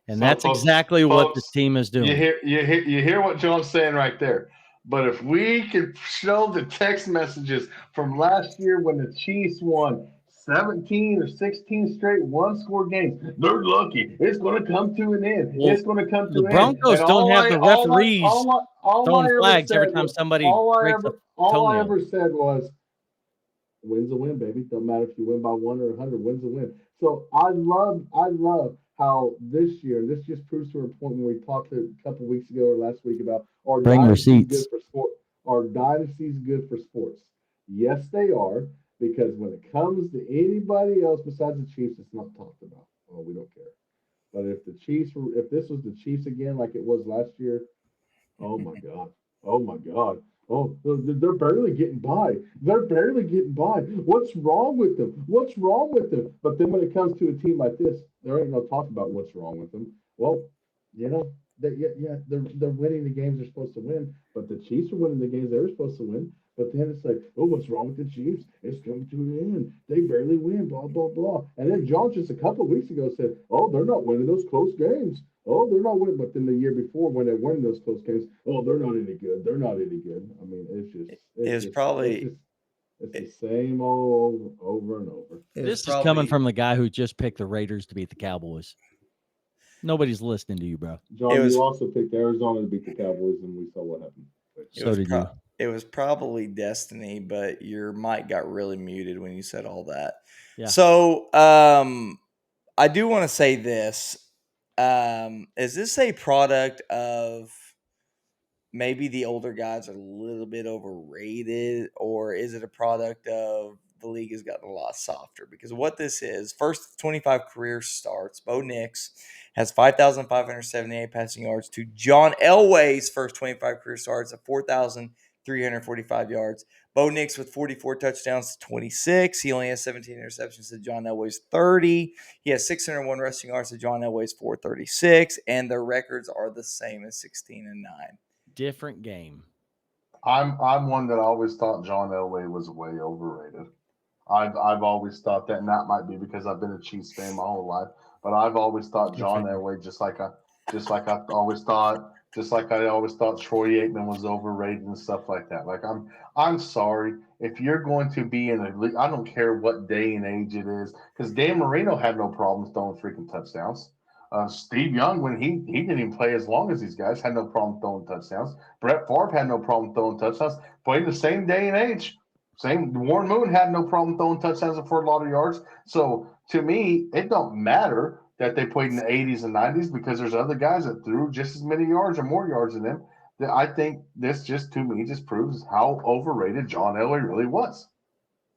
And So, that's exactly what the team is doing. You hear what John's saying right there. But if we could show the text messages from last year when the Chiefs won 17 or 16 straight one-score games, they're lucky. It's going to come to an end. Well, it's going to come to the an Broncos end. don't have the referees throwing flags every time somebody breaks a all toenail. I ever said was, win's a win, baby. Don't matter if you win by 1 or 100. Win's a win. So I love how this year, this just proves to a point when we talked a couple weeks ago or last week about our dynasty good for sport. Our dynasty's good for sports. Yes, they are, because when it comes to anybody else besides the Chiefs, it's not talked about. Well, we don't care. But if this was the Chiefs again, like it was last year, oh my God. Oh, they're barely getting by. What's wrong with them? But then when it comes to a team like this, there ain't no talk about what's wrong with them. Well, they're winning the games they're supposed to win, but the Chiefs are winning the games they were supposed to win. But then it's like, oh, what's wrong with the Chiefs? It's coming to an end. They barely win, blah, blah, blah. And then John just a couple of weeks ago said, oh, they're not winning those close games. Oh, they're not winning. But then the year before, when they're winning those close games, oh, they're not any good. I mean, it's the same old over and over. This is coming from the guy who just picked the Raiders to beat the Cowboys. Nobody's listening to you, bro. John, you also picked Arizona to beat the Cowboys, and we saw what happened. So did you. It was probably destiny, but your mic got really muted when you said all that. Yeah. So I do want to say this. Is this a product of maybe the older guys are a little bit overrated, or is it a product of the league has gotten a lot softer? Because what this is, first 25 career starts, Bo Nix has 5,578 passing yards to John Elway's first 25 career starts at 4,345 yards. Bo Nix with 44 touchdowns to 26. He only has 17 interceptions to John Elway's 30. He has 601 rushing yards to John Elway's 436. And their records are the same as 16 and 9. Different game. I'm one that always thought John Elway was way overrated. I've always thought that, and that might be because I've been a Chiefs fan my whole life. But I've always thought John Elway, just like I always thought Troy Aikman was overrated and stuff like that. Like I'm sorry if you're going to be in a league. I don't care what day and age it is, because Dan Marino had no problem throwing freaking touchdowns. Steve Young, when he didn't even play as long as these guys, had no problem throwing touchdowns. Brett Favre had no problem throwing touchdowns. Played the same day and age. Same. Warren Moon had no problem throwing touchdowns for a lot of yards. So to me, it don't matter that they played in the 80s and 90s, because there's other guys that threw just as many yards or more yards than them. That I think this just, to me, just proves how overrated John Elway really was.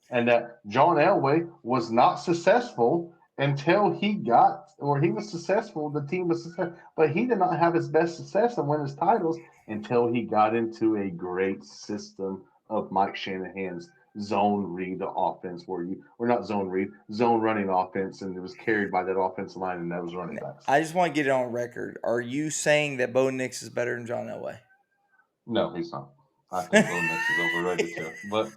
And that John Elway was not successful until he was successful, the team was successful, but he did not have his best success and win his titles until he got into a great system of Mike Shanahan's zone read offense, zone running offense, and it was carried by that offensive line and those running backs. I just want to get it on record. Are you saying that Bo Nix is better than John Elway? No, he's not. I think Bo Nix is overrated too. But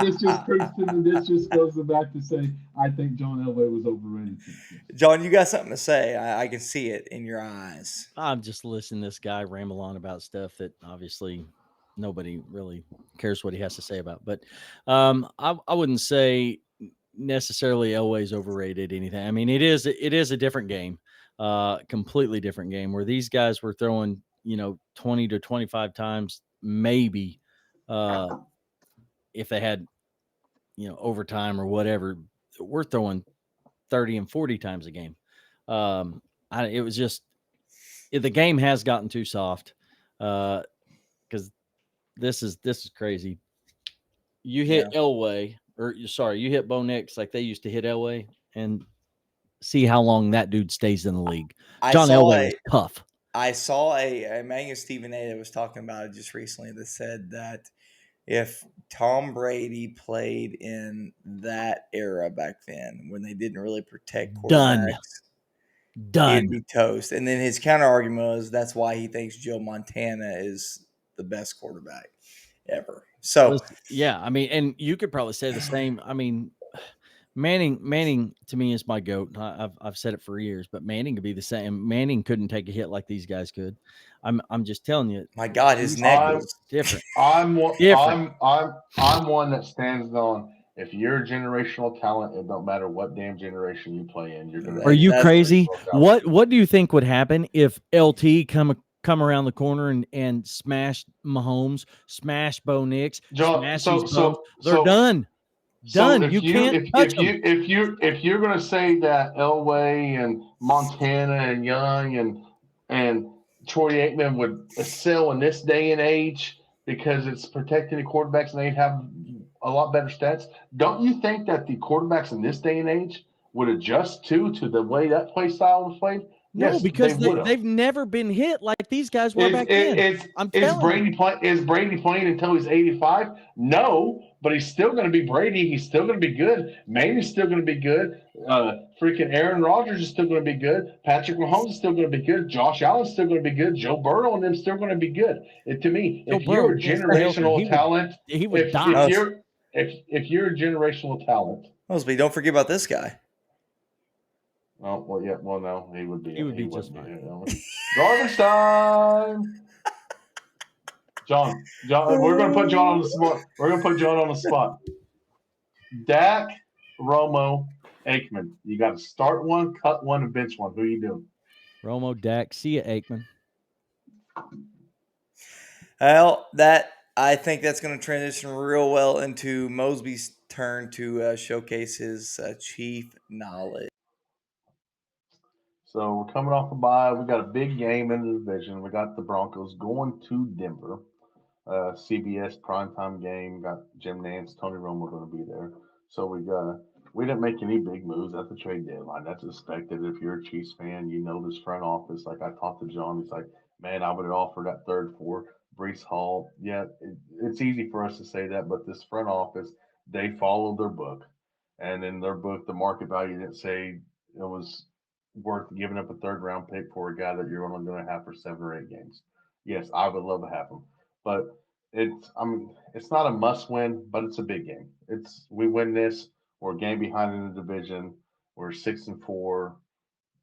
this just proves to me. This just goes back to say I think John Elway was overrated too. John, you got something to say? I can see it in your eyes. I'm just listening to this guy ramble on about stuff that obviously nobody really cares what he has to say about. But I wouldn't say necessarily Elway's overrated anything. I mean, it is a different game, completely different game, where these guys were throwing 20 to 25 times maybe, if they had overtime or whatever. We're throwing 30 and 40 times a game. It was just the game has gotten too soft, because this is crazy. You hit Elway, you hit Bo Nix like they used to hit Elway, and see how long that dude stays in the league. John Elway was tough. I saw a Mangus Stephen A. that was talking about it just recently that said that if Tom Brady played in that era back then, when they didn't really protect quarterbacks, he'd be toast. And then his counter argument was that's why he thinks Joe Montana is the best quarterback ever. So yeah, I mean, and you could probably say the same. I mean, Manning to me is my GOAT. I've said it for years, but Manning could be the same. Manning couldn't take a hit like these guys could. I'm just telling you. My God, his neck was different. I'm one that stands on, if you're a generational talent, it don't matter what damn generation you play in. You're gonna. Are you crazy? What do you think would happen if LT come around the corner and smash Mahomes, smash Bo Nix, smash these bums? They're done. Done. So if you're going to say that Elway and Montana and Young and Troy Aikman would excel in this day and age because it's protecting the quarterbacks and they'd have a lot better stats, don't you think that the quarterbacks in this day and age would adjust to the way that play style was played? No, yes, because they've never been hit like these guys were back then. Is Brady playing until he's 85? No, but he's still going to be Brady. He's still going to be good. Manning's still going to be good. Freaking Aaron Rodgers is still going to be good. Patrick Mahomes is still going to be good. Josh Allen's still going to be good. Joe Burrow and them still going to be good. To me, if you're a generational talent, he would die. If you're a generational talent, Mosby, don't forget about this guy. Oh, well, yeah. Well, no, he would be. He would be just fine. Garbage time. John, we're going to put John on the spot. Dak, Romo, Aikman. You got to start one, cut one, and bench one. Who are you doing? Romo, Dak. See ya, Aikman. Well, I think that's going to transition real well into Mosby's turn to showcase his chief knowledge. So we're coming off a bye. We got a big game in the division. We got the Broncos going to Denver. CBS primetime game. Got Jim Nance, Tony Romo going to be there. So we didn't make any big moves at the trade deadline. That's expected. If you're a Chiefs fan, you know this front office. Like I talked to John, he's like, man, I would have offered that third for Brees Hall. Yeah, it's easy for us to say that, but this front office, they followed their book. And in their book, the market value didn't say it was worth giving up a third round pick for a guy that you're only going to have for 7 or 8 games. Yes, I would love to have him, but it's not a must win, but it's a big game. It's we win this, we're a game behind in the division. We're 6-4.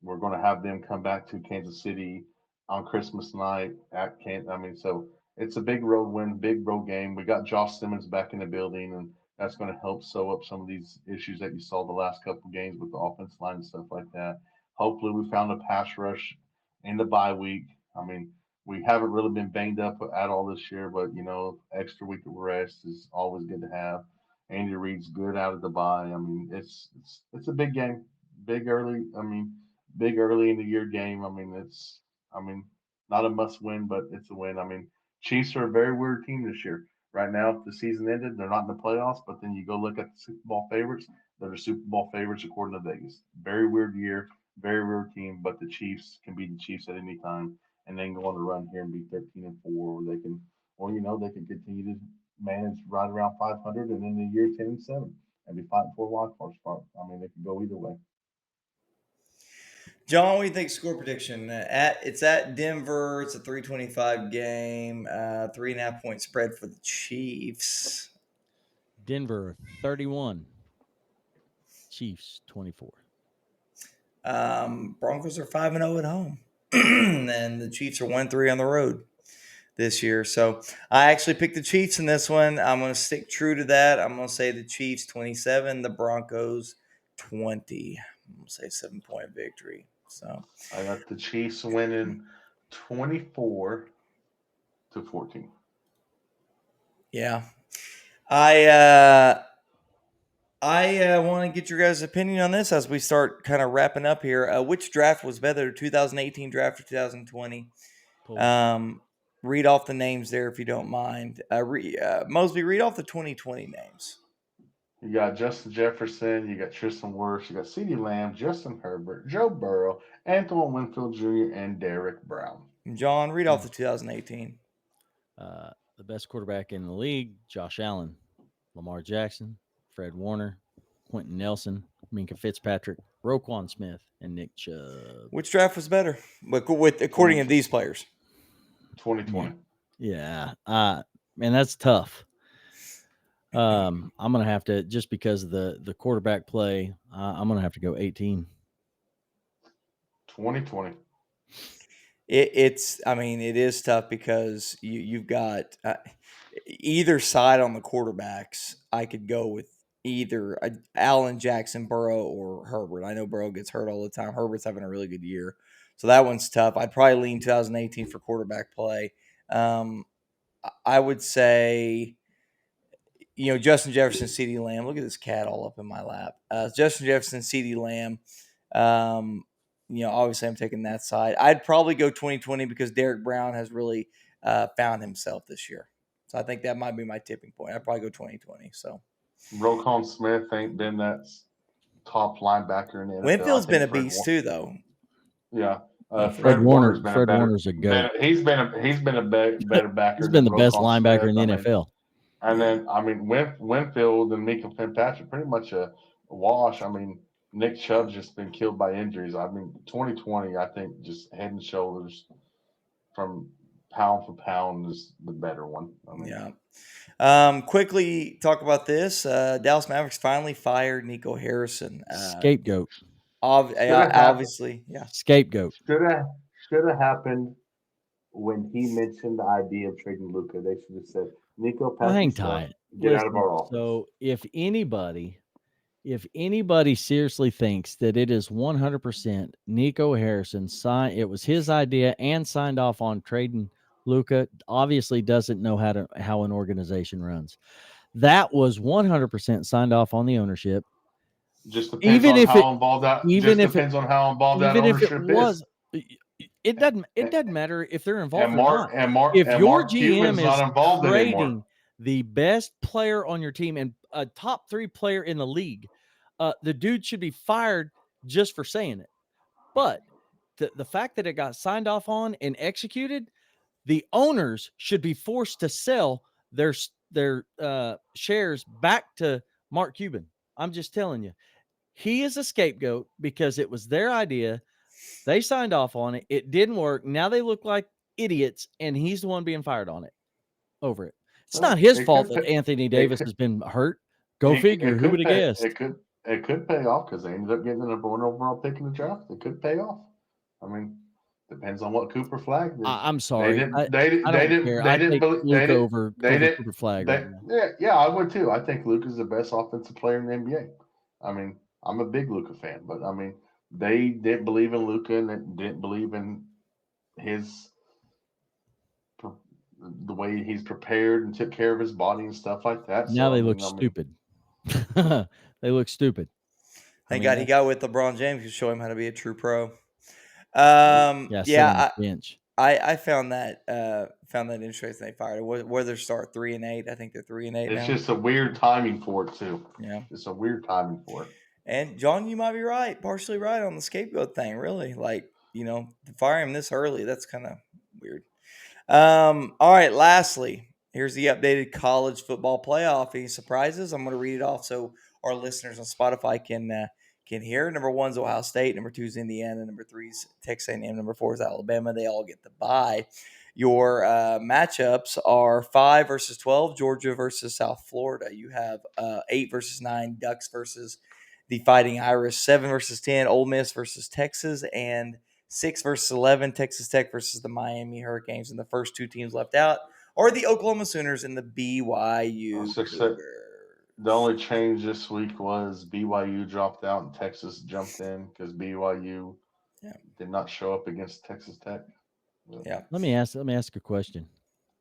We're going to have them come back to Kansas City on Christmas night at Kansas. So it's a big road win, big road game. We got Josh Simmons back in the building, and that's going to help sew up some of these issues that you saw the last couple of games with the offense line and stuff like that. Hopefully, we found a pass rush in the bye week. We haven't really been banged up at all this year, but extra week of rest is always good to have. Andy Reid's good out of the bye. It's a big game, big early. Big early in the year game. I mean, not a must win, but it's a win. Chiefs are a very weird team this year. Right now, if the season ended, they're not in the playoffs, but then you go look at the Super Bowl favorites. They're the Super Bowl favorites according to Vegas. Very weird year, very weird team, but the Chiefs can beat the Chiefs at any time and then go on a run here and be 13-4, or they can continue to manage right around 500 and in the year 10-7 and be fighting for a wild card spot. They could go either way. John, what do you think score prediction? It's at Denver. It's a 325 game. 3.5 point spread for the Chiefs. Denver 31. Chiefs 24. Broncos are 5-0 at home, and the Chiefs are 1-3 on the road this year. So I actually picked the Chiefs in this one. I'm going to stick true to that. I'm going to say the Chiefs 27, the Broncos 20. I'm going to say 7-point victory. So I got the Chiefs winning 24-14. Yeah. I want to get your guys' opinion on this as we start kind of wrapping up here. Which draft was better, 2018 draft or 2020? Read off the names there if you don't mind. Mosby, read off the 2020 names. You got Justin Jefferson, you got Tristan Wirfs, you got CeeDee Lamb, Justin Herbert, Joe Burrow, Antoine Winfield Jr., and Derek Brown. John, read off the 2018. The best quarterback in the league, Josh Allen, Lamar Jackson, Fred Warner, Quentin Nelson, Minka Fitzpatrick, Roquan Smith, and Nick Chubb. Which draft was better, according to these players? 2020. Yeah. Man, that's tough. I'm gonna have to, just because of the quarterback play, I'm gonna have to go 18. 2020. It is tough because you've got either side on the quarterbacks. I could go with either Allen, Jackson, Burrow, or Herbert. I know Burrow gets hurt all the time. Herbert's having a really good year, so that one's tough. I'd probably lean 2018 for quarterback play. I would say, Justin Jefferson, CeeDee Lamb. Look at this cat all up in my lap. Justin Jefferson, CeeDee Lamb. Obviously I'm taking that side. I'd probably go 2020 because Derek Brown has really found himself this year. So I think that might be my tipping point. I'd probably go 2020. So Roquan Smith ain't been that top linebacker in the NFL. Winfield's been a beast too, though. Yeah. Fred Warner's a goat. He's been a better backer. He's been the best Roquan linebacker Smith. in the NFL. And then Winfield and Minka Fitzpatrick pretty much a wash. Nick Chubb's just been killed by injuries. 2020, I think, just head and shoulders from pound for pound is the better one. Quickly talk about this. Dallas Mavericks finally fired Nico Harrison. Scapegoat. Obviously, yeah. Scapegoat. Should have happened when he mentioned the idea of trading Luka. They should have said, Nico, hang tight. Get out of our office. So if anybody seriously thinks that it is 100% Nico Harrison it was his idea and signed off on trading Luka, obviously doesn't know how an organization runs. That was 100% signed off on the ownership. Just depends on how involved that ownership is. It doesn't matter if they're involved or not. If your GM is not involved trading the best player on your team and a top 3 player in the league, the dude should be fired just for saying it. But the fact that it got signed off on and executed, The owners should be forced to sell their shares back to Mark Cuban. I'm just telling you, he is a scapegoat because it was their idea. They signed off on it. It didn't work. Now they look like idiots, and he's the one being fired on it over it. It's not his fault that Anthony Davis has been hurt. Go figure. Who would have guessed? It could pay off because they ended up getting the number 1 overall pick in the draft. It could pay off. I mean, depends on what Cooper Flag did. I'm sorry. I don't care. I take Luka over Cooper Flag right now. Yeah, I would too. I think Luka's the best offensive player in the NBA. I mean, I'm a big Luka fan, but I mean, they didn't believe in Luka and they didn't believe in the way he's prepared and took care of his body and stuff like that. Now they look stupid. They look stupid. Thank God he got with LeBron James to show him how to be a true pro. Bench. I found that interesting. They fired it. Where they start 3-8. I think they're 3-8 now. It's just a weird timing for it too. Yeah, it's a weird timing for it. And John, you might be right, partially right on the scapegoat thing. Really, like to fire him this early, that's kind of weird. All right. Lastly, here's the updated college football playoff. Any surprises? I'm going to read it off so our listeners on Spotify can hear. Number 1's Ohio State. Number 2's Indiana. Number 3's Texas A&M. Number 4's Alabama. They all get the bye. Your matchups are 5 versus 12, Georgia versus South Florida. You have 8 versus 9, Ducks versus the Fighting Irish. 7 versus 10, Ole Miss versus Texas, and 6 versus 11, Texas Tech versus the Miami Hurricanes. And the first 2 teams left out are the Oklahoma Sooners and the BYU Cougars. The only change this week was BYU dropped out and Texas jumped in because BYU did not show up against Texas Tech. Yeah. Let me ask a question.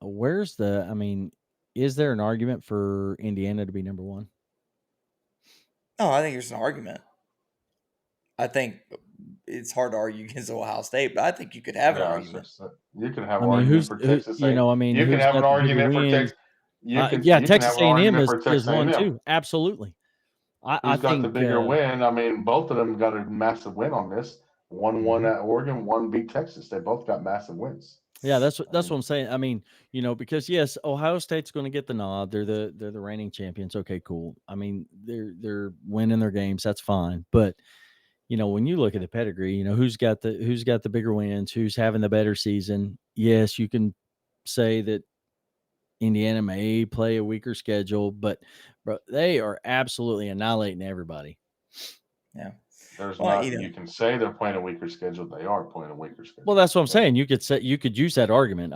Is there an argument for Indiana to be number 1? Oh, I think there's an argument. I think it's hard to argue against Ohio State, but I think you could have an argument. You can have an argument for Texas. You can have an argument for Texas. Texas A&M is 1 too. Absolutely. Who's got the bigger win? I mean, both of them got a massive win on this. One won at Oregon, one beat Texas. They both got massive wins. Yeah, that's what I'm saying. I mean, because yes, Ohio State's going to get the nod. They're the reigning champions. Okay, cool. I mean, they're winning their games. That's fine. But when you look at the pedigree, who's got the bigger wins, who's having the better season. Yes, you can say that Indiana may play a weaker schedule, but bro, they are absolutely annihilating everybody. Yeah. You can say they're playing a weaker schedule. They are playing a weaker schedule. Well, that's what I'm saying. You could use that argument.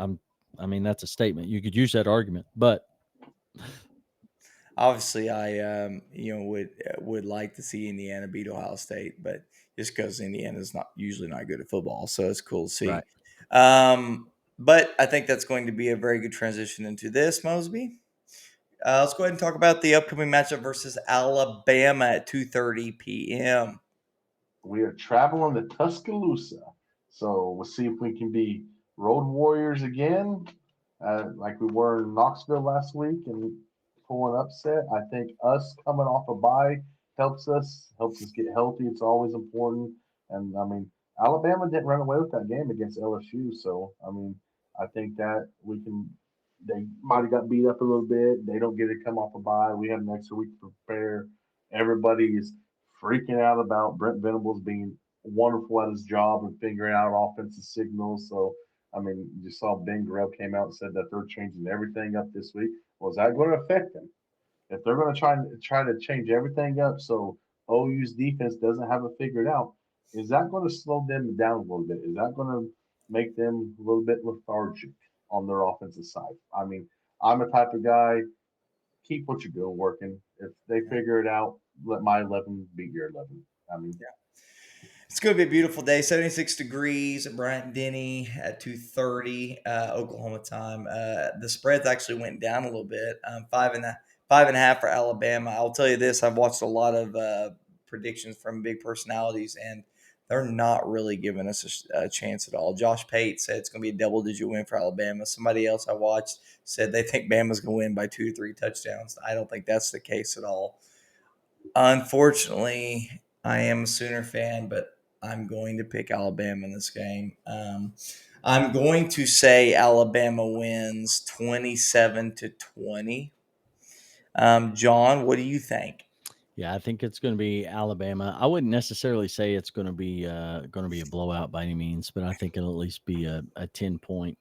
That's a statement. You could use that argument, but obviously, I would like to see Indiana beat Ohio State, but just because Indiana's usually not good at football, so it's cool to see. Right. But I think that's going to be a very good transition into this, Mosby. Let's go ahead and talk about the upcoming matchup versus Alabama at 2:30 p.m. We are traveling to Tuscaloosa, so we'll see if we can be road warriors again, like we were in Knoxville last week and pull an upset. I think us coming off a bye helps us get healthy. It's always important. And I mean, Alabama didn't run away with that game against LSU, so I mean, I think that they might have got beat up a little bit. They don't get to come off a bye. We have an extra week to prepare. Everybody is freaking out about Brent Venables being wonderful at his job and figuring out offensive signals. So, I mean, you saw Ben Greb came out and said that they're changing everything up this week. Well, is that going to affect them? If they're going to try to change everything up so OU's defense doesn't have it figured out, is that going to slow them down a little bit? Is that going to make them a little bit lethargic on their offensive side? I mean, I'm a type of guy, keep what you're doing working. If they figure it out, let my 11 beat your 11. I mean, it's going to be a beautiful day. 76 degrees at Bryant Denny at 2:30 Oklahoma time. The spreads actually went down a little bit. 5.5 for Alabama. I'll tell you this: I've watched a lot of predictions from big personalities, and they're not really giving us a chance at all. Josh Pate said it's going to be a double-digit win for Alabama. Somebody else I watched said they think Bama's going to win by 2 to 3 touchdowns. I don't think that's the case at all. Unfortunately, I am a Sooner fan, but I'm going to pick Alabama in this game. I'm going to say Alabama wins 27-20. John, what do you think? Yeah, I think it's going to be Alabama. I wouldn't necessarily say it's going to be a blowout by any means, but I think it'll at least be a 10-point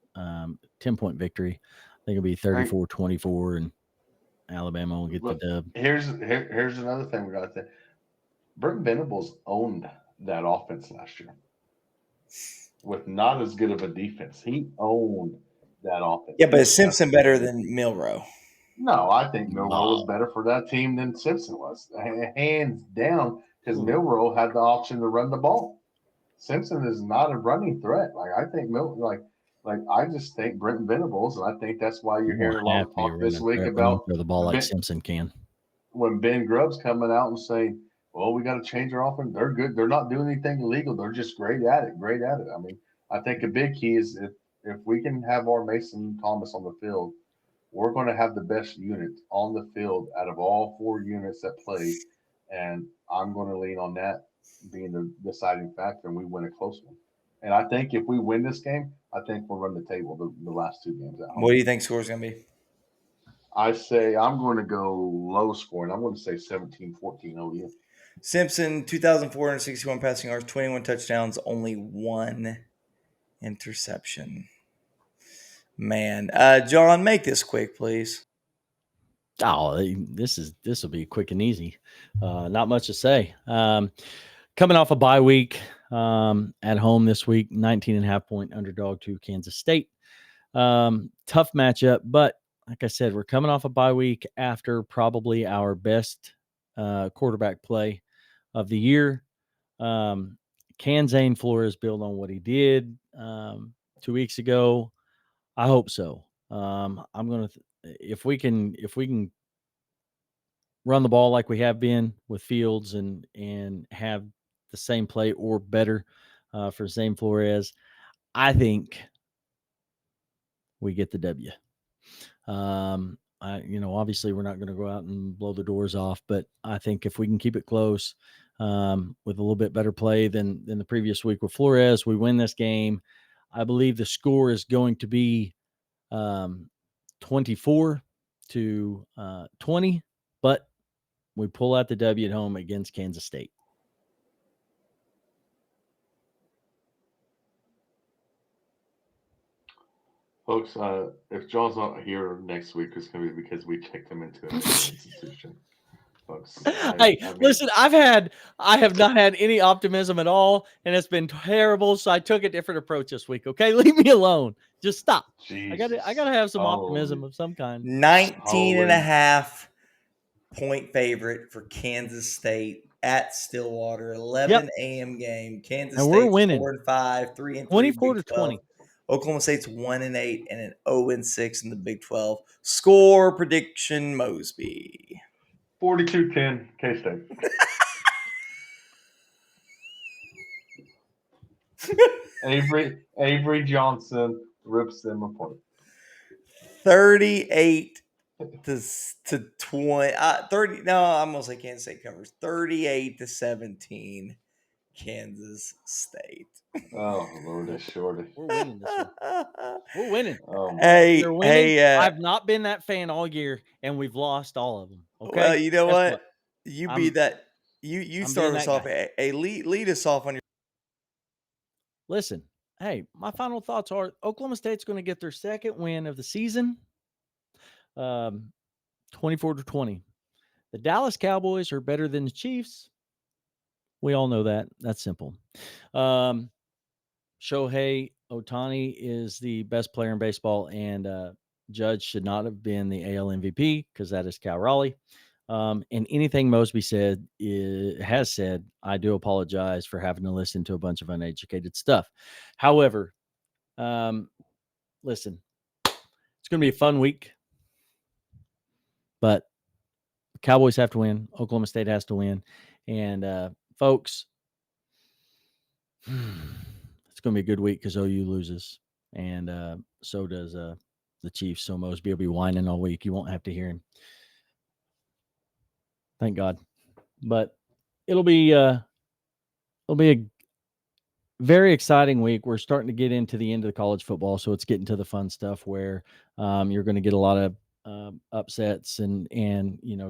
victory. I think it'll be 34-24, and Alabama will get the dub. Here's another thing we got to think. Brent Venables owned that offense last year with not as good of a defense. He owned that offense. Yeah, but is Simpson better than Milroe? No, I think Milroe was better for that team than Simpson was, hands down, because Milroe had the option to run the ball. Simpson is not a running threat. Like I think I just think Brenton Venables, and I think that's why you're hearing a lot of talk this week about the ball like Simpson can. When Ben Grubb's coming out and saying, "Well, we got to change our offense. They're good. They're not doing anything illegal. They're just great at it. Great at it." I mean, I think a big key is if we can have our Mason Thomas on the field, we're going to have the best unit on the field out of all 4 units that play, and I'm going to lean on that being the deciding factor, and we win a close one. And I think if we win this game, I think we'll run the table the last 2 games at home. What do you think score's going to be? I say I'm going to go low scoring. I'm going to say 17-14 OU. Simpson, 2,461 passing yards, 21 touchdowns, only 1 interception. Man, John, make this quick, please. Oh, this will be quick and easy. Not much to say. Coming off a bye week at home this week, 19.5-point underdog to Kansas State. Tough matchup, but like I said, we're coming off a bye week after probably our best quarterback play of the year. Can Zane Flores build on what he did 2 weeks ago? I hope so. I'm gonna if we can run the ball like we have been with Fields and have the same play or better for Zane Flores, I think we get the W. Obviously we're not going to go out and blow the doors off, but I think if we can keep it close with a little bit better play than the previous week with Flores, we win this game. I believe the score is going to be 24-20, but we pull out the W at home against Kansas State. Folks, if John's not here next week, it's going to be because we checked him into an institution. Folks, listen, I have not had any optimism at all, and it's been terrible. So I took a different approach this week. Okay, leave me alone. Just stop. Jesus. I gotta have some optimism of some kind. 19.5-point favorite for Kansas State at Stillwater. 11 a.m. game. Kansas State's we're winning 4-5, 3-3. 24-20. Oklahoma State's 1-8 and an 0-6 in the Big 12. Score prediction, Mosby. 42-10 K-State. Avery Johnson rips them apart. 38 to 20. 30. No, I'm gonna say Kansas State covers. 38-17, Kansas State. Oh Lord, shorty. We're winning this one. We're winning. Hey, I've not been that fan all year, and we've lost all of them. Okay. Well, you know what? You be that. You start us off. Lead us off on your. Listen, hey, my final thoughts are Oklahoma State's going to get their second win of the season. 24-20. The Dallas Cowboys are better than the Chiefs. We all know that. That's simple. Shohei Ohtani is the best player in baseball, and Judge should not have been the AL MVP because that is Cal Raleigh. And anything Mosby has said, I do apologize for having to listen to a bunch of uneducated stuff. However, listen, it's going to be a fun week, but Cowboys have to win. Oklahoma State has to win. And folks, it's going to be a good week because OU loses. And so does the Chiefs. So Mosby will be whining all week. You won't have to hear him. Thank God. But it'll be a very exciting week. We're starting to get into the end of the college football, so it's getting to the fun stuff where you're going to get a lot of upsets and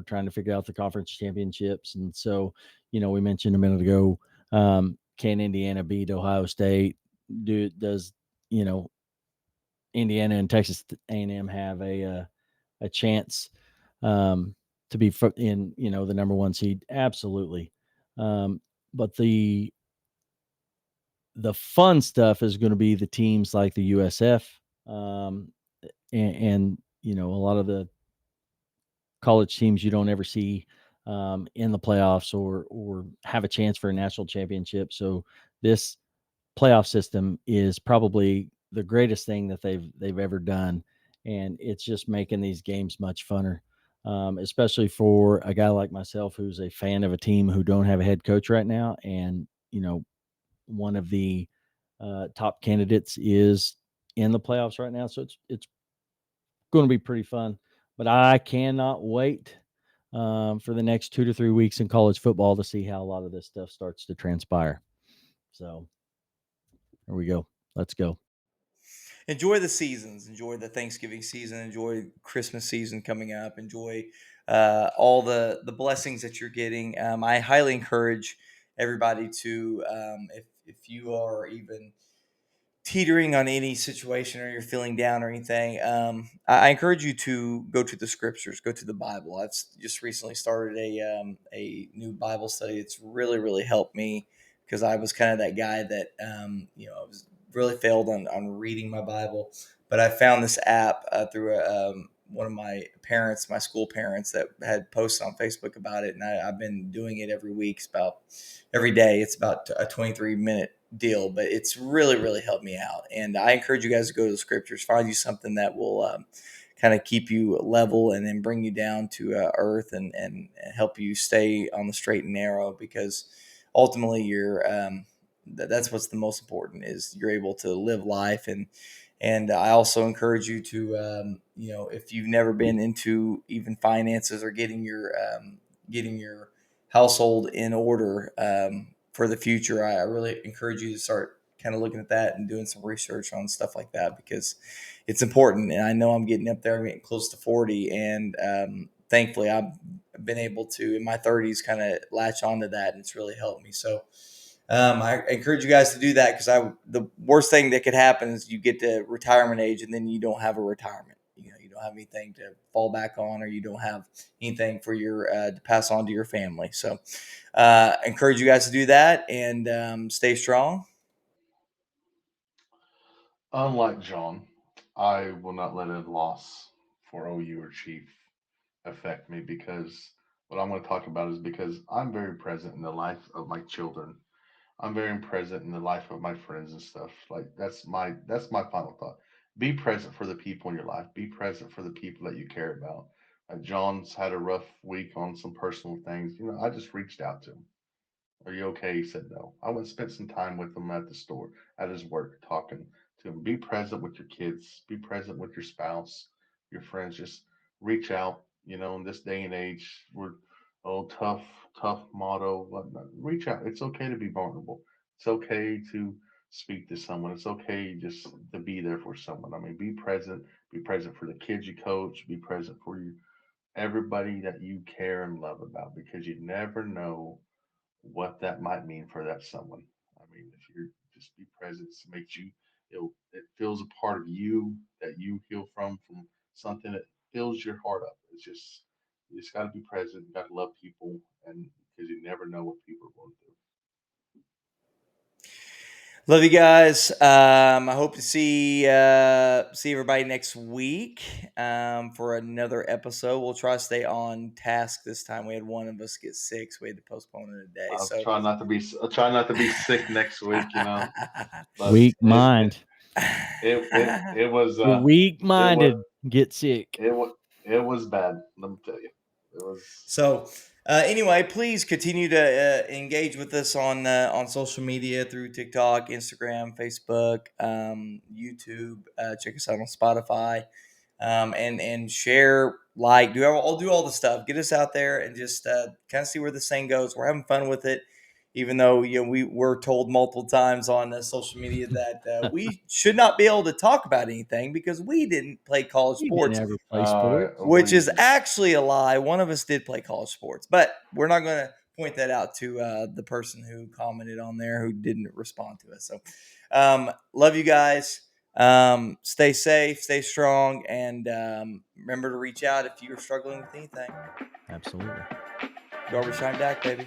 trying to figure out the conference championships. And so, we mentioned a minute ago, can Indiana beat Ohio State? Does Indiana and Texas A&M have a chance to be in the number one seed? Absolutely. But the fun stuff is going to be the teams like the USF, and a lot of the college teams you don't ever see in the playoffs or have a chance for a national championship. So this playoff system is probably the greatest thing that they've ever done, and it's just making these games much funner. Especially for a guy like myself who's a fan of a team who don't have a head coach right now, and one of the top candidates is in the playoffs right now, so it's going to be pretty fun. But I cannot wait for the next 2 to 3 weeks in college football to see how a lot of this stuff starts to transpire. So here we go. Let's go. Enjoy the seasons. Enjoy the Thanksgiving season. Enjoy Christmas season coming up. Enjoy all the blessings that you're getting. I highly encourage everybody to, if you are even teetering on any situation or you're feeling down or anything, I encourage you to go to the scriptures, go to the Bible. I've just recently started a new Bible study. It's really helped me because I was kind of that guy that I was really failed on reading my Bible, but I found this app through one of my parents, my school parents, that had posted on Facebook about it, and I've been doing it every week. It's about every day. It's about a 23-minute deal, but it's really helped me out. And I encourage you guys to go to the scriptures, find you something that will kind of keep you level and then bring you down to earth and help you stay on the straight and narrow, because ultimately you're that's what's the most important, is you're able to live life. And I also encourage you to if you've never been into even finances or getting your household in order for the future, I really encourage you to start kind of looking at that and doing some research on stuff like that, because it's important. And I know I'm getting up there, I'm getting close to 40, and thankfully I've been able to, in my 30s, kind of latch onto that, and it's really helped me. So I encourage you guys to do that, because the worst thing that could happen is you get to retirement age and then you don't have a retirement. You don't have anything to fall back on, or you don't have anything for your to pass on to your family. So encourage you guys to do that, and stay strong. Unlike John, I will not let a loss for OU or Chief affect me, because what I'm going to talk about is because I'm very present in the life of my children. I'm very present in the life of my friends and stuff. Like that's my final thought. Be present for the people in your life. Be present for the people that you care about. John's had a rough week on some personal things. I just reached out to him. Are you okay? He said no. I went and spent some time with him at the store, at his work, talking to him. Be present with your kids. Be present with your spouse, your friends. Just reach out. In this day and age, we're tough motto, whatnot. Reach out. It's okay to be vulnerable. It's okay to speak to someone. It's okay just to be there for someone. I mean, be present. Be present for the kids you coach. Be present for everybody that you care and love about, because you never know what that might mean for that someone. I mean, if you're just be present, it makes you, it fills a part of you that you heal from something that fills your heart up. It's just, you just got to be present. You got to love people, and because you never know what people are going through. Love you guys. I hope to see everybody next week for another episode. We'll try to stay on task this time. We had one of us get sick, so we had to postpone it a day. So I'll try not to be sick next week, but Weak mind. it was The weak it was minded get sick. it was bad. Let me tell you, it was. So anyway, please continue to engage with us on social media through TikTok, Instagram, Facebook, YouTube. Check us out on Spotify, and share, like, do all the stuff. Get us out there and just kind of see where this thing goes. We're having fun with it. even though we were told multiple times on social media that we should not be able to talk about anything because we didn't play college You sports, didn't ever play sports. which is actually a lie. One of us did play college sports, but we're not going to point that out to the person who commented on there who didn't respond to us. So love you guys. Stay safe, stay strong, and remember to reach out if you're struggling with anything. Absolutely. Garbage time Dak, baby.